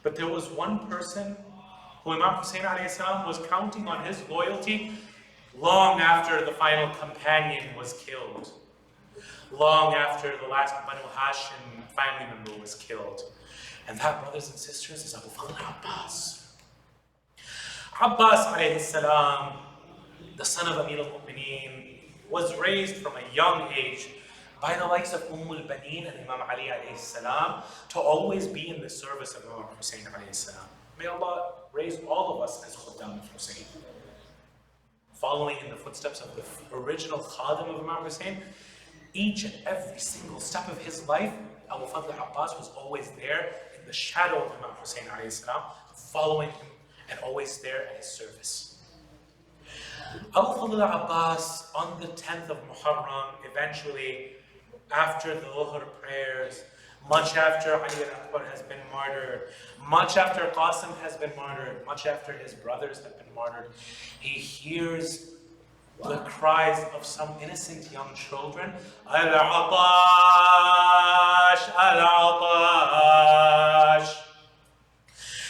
but there was one person who Imam Hussein alayhi salam was counting on his loyalty long after the final companion was killed, long after the last Banu Hashim family member was killed. And that, brothers and sisters, is Abu Fadl Abbas. Abbas alayhi salam, the son of Amir al-Mu'mineen, was raised from a young age by the likes of al-Baneen and Imam Ali alayhi salam to always be in the service of Imam Hussein alayhi salam. May Allah raise all of us as Khuddam of Hussein, following in the footsteps of the original Khadim of Imam Hussein. Each and every single step of his life, Abu Fadl Abbas was always there in the shadow of Imam Hussein alayhi salam, following him and always there at his service. Abu Fadl Abbas, on the 10th of Muharram, eventually, after the Dhuhr prayers, much after Ali al-Akbar has been martyred, much after Qasim has been martyred, much after his brothers have been martyred, he hears the cries of some innocent young children, Al-Atash, Al-Atash.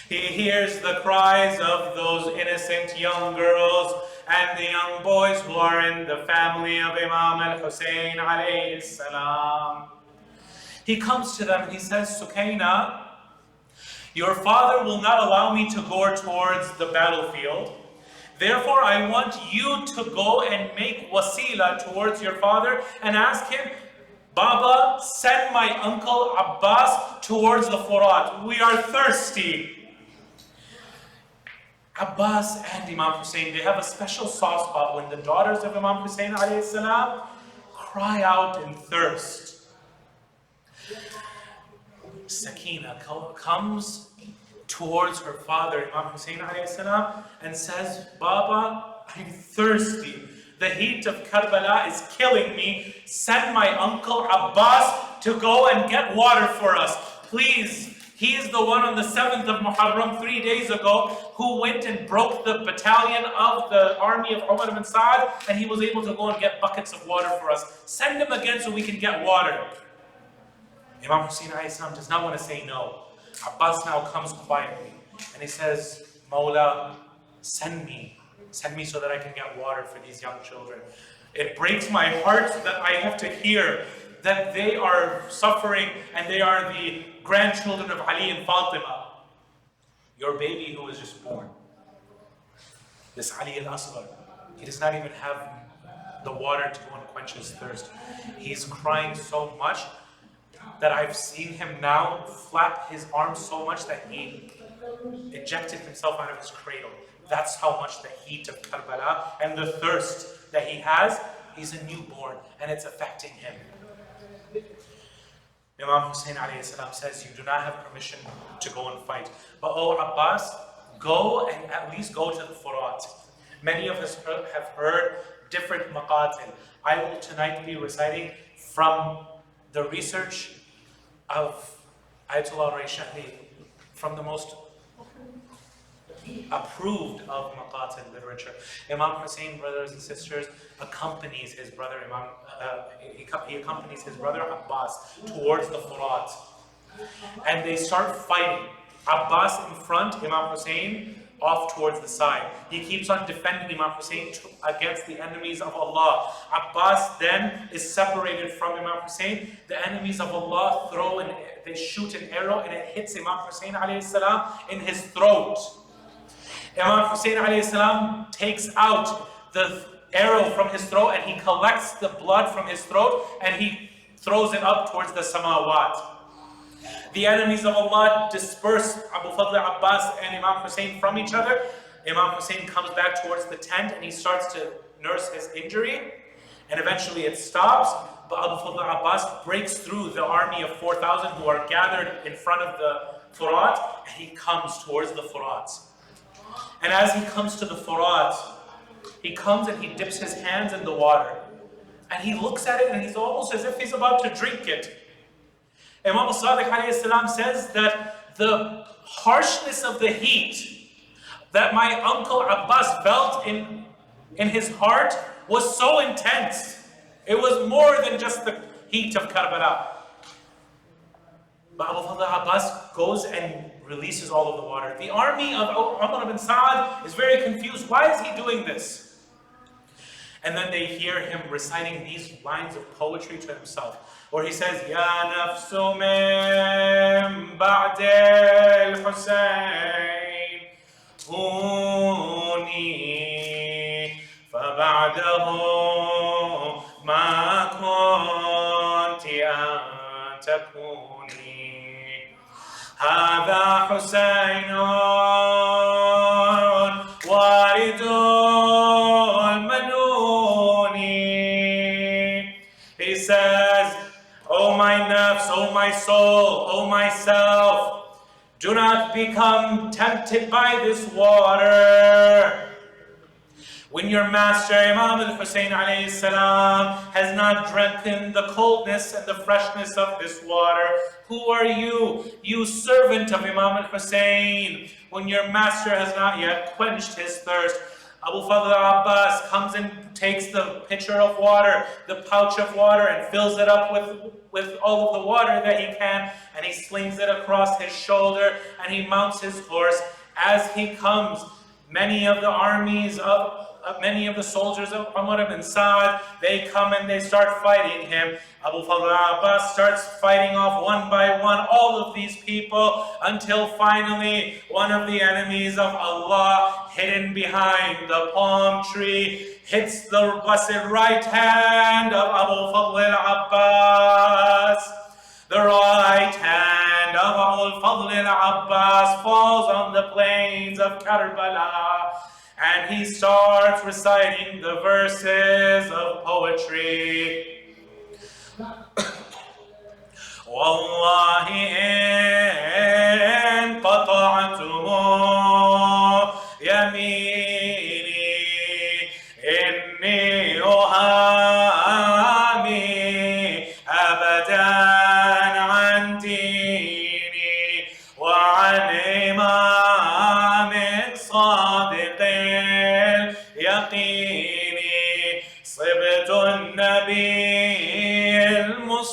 He hears the cries of those innocent young girls and the young boys who are in the family of Imam al-Hussein alayhi salam. He comes to them and he says, Sukaina, your father will not allow me to go towards the battlefield. Therefore, I want you to go and make wasila towards your father and ask him, Baba, send my uncle Abbas towards the Furat. We are thirsty. Abbas and Imam Hussein, they have a special soft spot when the daughters of Imam Hussein alayhi salam cry out in thirst. Sakina comes towards her father, Imam Hussein alayhi salam, and says, Baba, I'm thirsty. The heat of Karbala is killing me. Send my uncle Abbas to go and get water for us. Please. He is the one on the 7th of Muharram, 3 days ago, who went and broke the battalion of the army of Umar ibn Sa'd, and he was able to go and get buckets of water for us. Send him again so we can get water. Imam Hussein alayhi salam does not want to say no. Abbas now comes quietly, and he says, Mawla, send me so that I can get water for these young children. It breaks my heart that I have to hear that they are suffering and they are the grandchildren of Ali and Fatima. Your baby who was just born, this Ali al-Asghar, he does not even have the water to go and quench his thirst. He's crying so much that I've seen him now flap his arms so much that he ejected himself out of his cradle. That's how much the heat of Karbala and the thirst that he has, he's a newborn and it's affecting him. Imam Hussein alayhi salam says, you do not have permission to go and fight. But oh Abbas, go and at least go to the Furat. Many of us have heard different maqatil. I will tonight be reciting from the research of Ayatollah Shaikh, from the most approved of maqatil literature. Imam Hussein, brothers and sisters, accompanies his brother he accompanies his brother Abbas towards the Furat, and they start fighting. Abbas in front, Imam Hussein off towards the side. He keeps on defending Imam Hussein against the enemies of Allah. Abbas then is separated from Imam Hussein. The enemies of Allah they shoot an arrow and it hits Imam Hussein alayhi salam in his throat. Imam Hussein alayhi salam takes out the arrow from his throat and he collects the blood from his throat and he throws it up towards the samawat. The enemies of Allah disperse Abu Fadl Abbas and Imam Hussein from each other. Imam Hussein comes back towards the tent and he starts to nurse his injury, and eventually it stops. But Abu Fadl Abbas breaks through the army of 4,000 who are gathered in front of the Furat, and he comes towards the Furat. And as he comes to the Furat, he comes and he dips his hands in the water. And he looks at it and he's almost as if he's about to drink it. Imam al-Sadiq alayhi salam says that the harshness of the heat that my uncle Abbas felt in his heart was so intense. It was more than just the heat of Karbala. But Abu Fadl Abbas goes and releases all of the water. The army of Umar ibn Sa'd is very confused. Why is he doing this? And then they hear him reciting these lines of poetry to himself, where he says, Ya nafsu min ba'd al-Husayn huni fa ba'dahu ma kunti an takuni hadha Husaynun waridun manuni. He says, O my nafs, O my soul, O myself, do not become tempted by this water. When your master Imam al-Hussein alayhi salam has not drunken the coldness and the freshness of this water, who are you, you servant of Imam al-Hussein, when your master has not yet quenched his thirst? Abu Fadl Abbas comes and takes the pitcher of water, the pouch of water, and fills it up with all of the water that he can, and he slings it across his shoulder, and he mounts his horse. As he comes, many of the soldiers of Umar ibn Sa'd, they come and they start fighting him. Abu Fadl Abbas starts fighting off one by one all of these people, until finally one of the enemies of Allah, hidden behind the palm tree, hits the blessed right hand of Abu Fadl Abbas. The right hand of Abu Fadl Abbas falls on the plains of Karbala, and he starts reciting the verses of poetry. Wallahi in qata'tu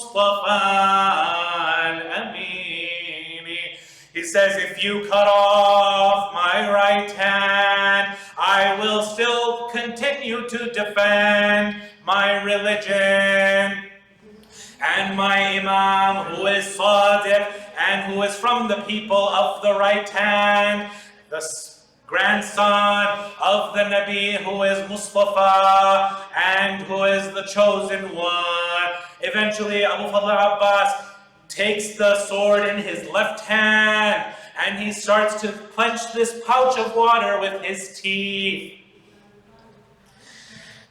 المصطفى الأمين. He says, if you cut off my right hand, I will still continue to defend my religion. And my Imam, who is Sadiq and who is from the people of the right hand, the grandson of the Nabi, who is Mustafa and who is the chosen one. Eventually, Abu Fadl Abbas takes the sword in his left hand and he starts to clench this pouch of water with his teeth.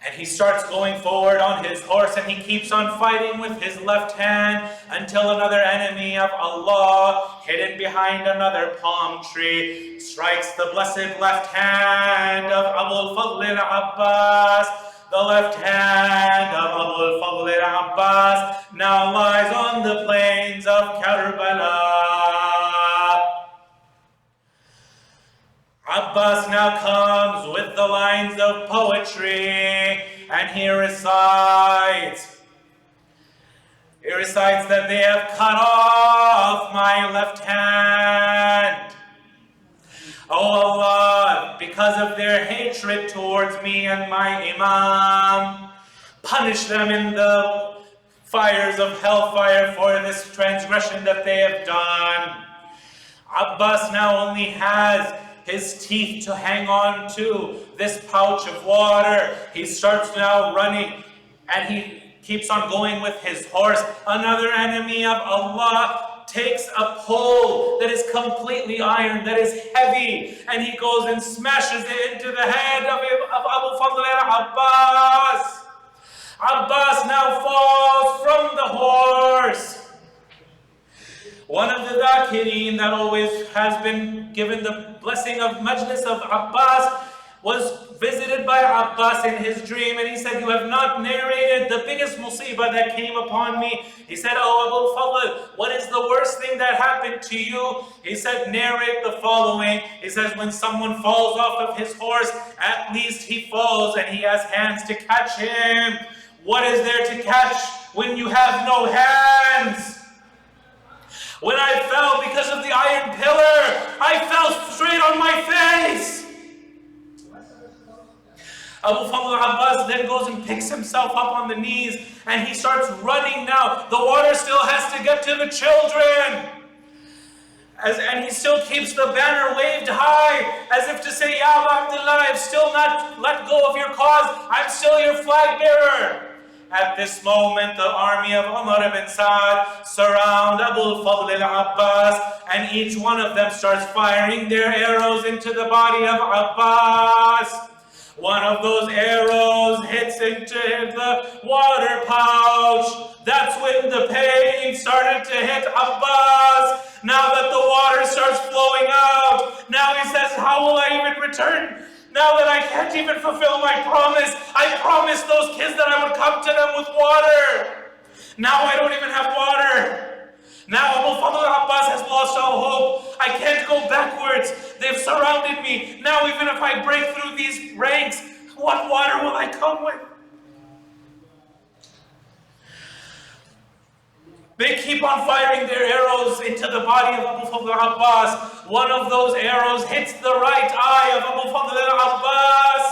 And he starts going forward on his horse and he keeps on fighting with his left hand until another enemy of Allah, hidden behind another palm tree, strikes the blessed left hand of Abu Fadl al-Abbas. The left hand of Abu Fadl al-Abbas now lies on the plains of Karbala. Abbas now comes with the lines of poetry and he recites that they have cut off my left hand. Oh Allah, because of their hatred towards me and my Imam, punish them in the fires of hellfire for this transgression that they have done. Abbas now only has his teeth to hang on to this pouch of water. He starts now running and he keeps on going with his horse. Another enemy of Allah takes a pole that is completely iron, that is heavy, and he goes and smashes it into the head of Abu Fadl al-Abbas. Abbas now falls from the horse. One of the Dhakirin that always has been given the blessing of Majlis of Abbas was visited by Abbas in his dream, and he said, you have not narrated the biggest musibah that came upon me. He said, oh Abu Fadl, what is the worst thing that happened to you? He said, narrate the following. He says, when someone falls off of his horse, at least he falls and he has hands to catch him. What is there to catch when you have no hands? When I fell because of the iron pillar, I fell straight on my face. Abu Fadl al-Abbas then goes and picks himself up on the knees and he starts running now. The water still has to get to the children. And he still keeps the banner waved high as if to say, Ya Abu Abdullah, I've still not let go of your cause. I'm still your flag bearer. At this moment, the army of Umar ibn Sa'd surround Abu Fadl al-Abbas, and each one of them starts firing their arrows into the body of Abbas. One of those arrows hits into the water pouch. That's when the pain started to hit Abbas. Now that the water starts flowing out, now he says, how will I even return? Now that I can't even fulfill my promise, I promised those kids that I would come to them with water. Now I don't even have water. Now Abu Fadl al-Abbas has lost all hope. I can't go backwards. They've surrounded me. Now even if I break through these ranks, what water will I come with? They keep on firing their arrows into the body of Abu Fadl al-Abbas. One of those arrows hits the right eye of Abu Fadl al-Abbas.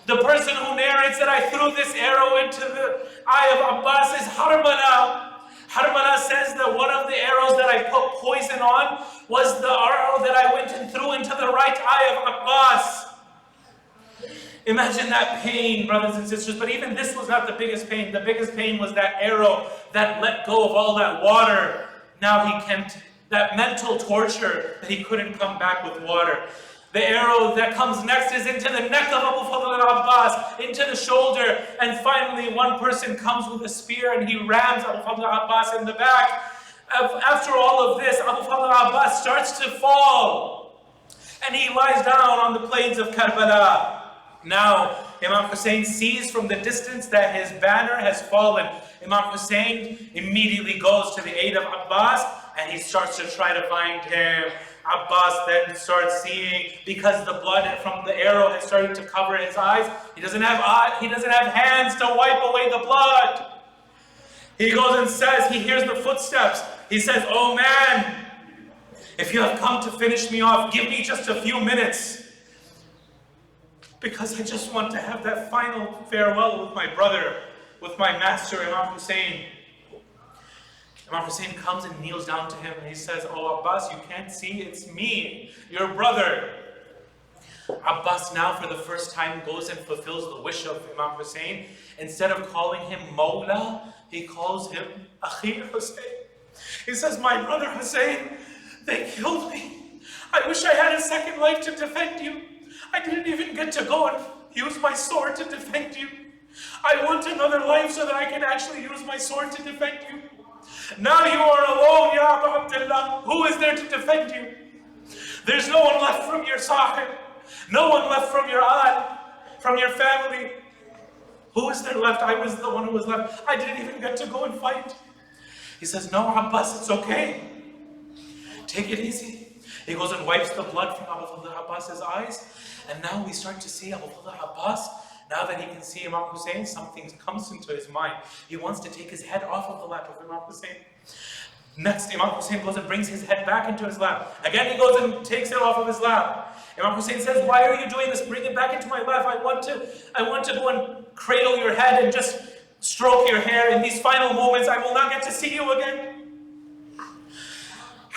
The person who narrates that I threw this arrow into the eye of Abbas is Harmala. Harmala says that one of the arrows that I put poison on was the arrow that I went and threw into the right eye of Abbas. Imagine that pain, brothers and sisters. But even this was not the biggest pain. The biggest pain was that arrow that let go of all that water. Now he can't, that mental torture that he couldn't come back with water. The arrow that comes next is into the neck of Abu Fadl al-Abbas, into the shoulder. And finally, one person comes with a spear and he rams Abu Fadl al-Abbas in the back. After all of this, Abu Fadl al-Abbas starts to fall. And he lies down on the plains of Karbala. Now, Imam Hussein sees from the distance that his banner has fallen. Imam Hussein immediately goes to the aid of Abbas and he starts to try to find him. Abbas then starts seeing, because the blood from the arrow has started to cover his eyes, he doesn't have hands to wipe away the blood. He goes and says, he hears the footsteps. He says, oh man, if you have come to finish me off, give me just a few minutes. Because I just want to have that final farewell with my brother, with my master, Imam Hussein. Imam Hussein comes and kneels down to him and he says, oh Abbas, you can't see, it's me, your brother. Abbas now for the first time goes and fulfills the wish of Imam Hussein. Instead of calling him Mawla, he calls him Akhi Hussein. He says, my brother Hussein, they killed me. I wish I had a second life to defend you. I didn't even get to go and use my sword to defend you. I want another life so that I can actually use my sword to defend you. Now you are alone, Ya Abu Abdullah. Who is there to defend you? There's no one left from your sahib. No one left from your aunt, from your family. Who is there left? I was the one who was left. I didn't even get to go and fight. He says, no, Abbas, it's okay. Take it easy. He goes and wipes the blood from Abu Fadl Abbas's eyes. And now we start to see Abu Fadl Abbas. Now that he can see Imam Hussein, something comes into his mind. He wants to take his head off of the lap of Imam Hussein. Next, Imam Hussein goes and brings his head back into his lap. Again, he goes and takes it off of his lap. Imam Hussein says, why are you doing this? Bring it back into my lap. I want to go and cradle your head and just stroke your hair. In these final moments, I will not get to see you again.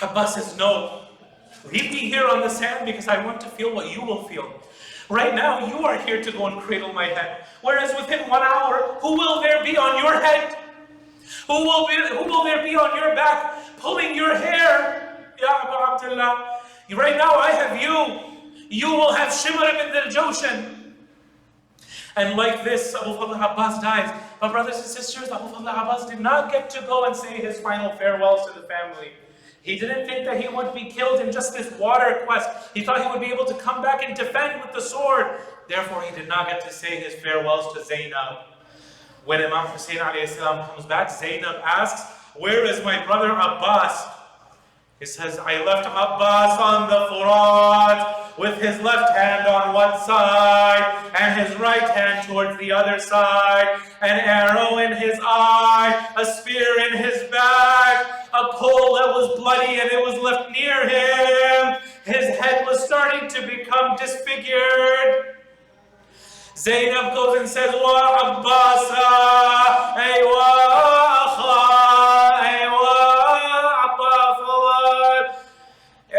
Abbas says, no. Leave me here on the sand because I want to feel what you will feel. Right now, you are here to go and cradle my head. Whereas within 1 hour, who will there be on your head? Who will there be on your back, pulling your hair? Ya Abu Abdullah. Right now, I have you. You will have Shimr ibn al-Jawshan. And like this, Abu Fadl Abbas dies. But brothers and sisters, Abu Fadl Abbas did not get to go and say his final farewells to the family. He didn't think that he would be killed in just this water quest. He thought he would be able to come back and defend with the sword. Therefore, he did not get to say his farewells to Zainab. When Imam Hussein comes back, Zainab asks, where is my brother Abbas? He says, I left Abbas on the Furat with his left hand on one side and his right hand towards the other side, an arrow in his eye, a spear in his back, a pole that was bloody and it was left near him. His head was starting to become disfigured. Zainab goes and says, Wa Abbasa, aywa akha, aywa Abba Fawad.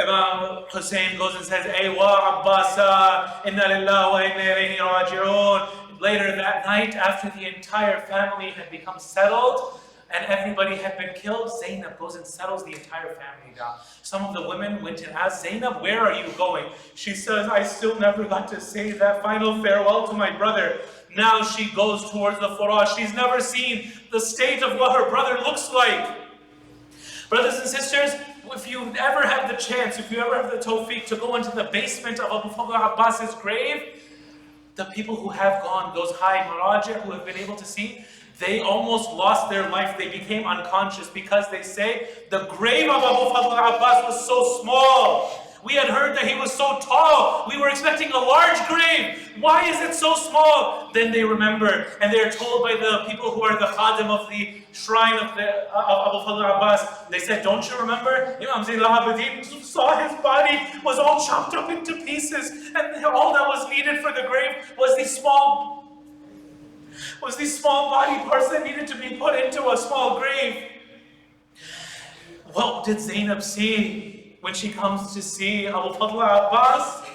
Imam Hussein goes and says, aywa Abbasa, inna lillahi wa inna ilayhi raji'un. Later that night, after the entire family had become settled, and everybody had been killed, Zainab goes and settles the entire family down. Some of the women went and asked Zainab, where are you going? She says, I still never got to say that final farewell to my brother. Now she goes towards the Furat. She's never seen the state of what her brother looks like. Brothers and sisters, if you ever have the chance, if you ever have the tawfiq to go into the basement of Abu Fadl Abbas's grave, the people who have gone, those high maraji who have been able to see, they almost lost their life. They became unconscious because they say the grave of Abu Fadl Abbas was so small. We had heard that he was so tall. We were expecting a large grave. Why is it so small? Then they remember, and they're told by the people who are the khadim of the shrine of Abu Fadl Abbas. They said, don't you remember? Imam Zain al-Abidin saw his body was all chopped up into pieces, and all that was needed for the grave was these small body parts that needed to be put into a small grave. What did Zainab see when she comes to see Abu Fadl Abbas?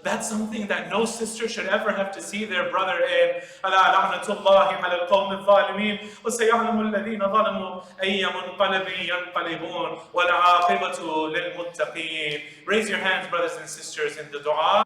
That's something that no sister should ever have to see their brother in. ألا لعنة الله على القوم الظالمين وسيعلم الذين ظلموا أي منقلب ينقلبون والعاقبة للمتقين. Raise your hands, brothers and sisters, in the dua.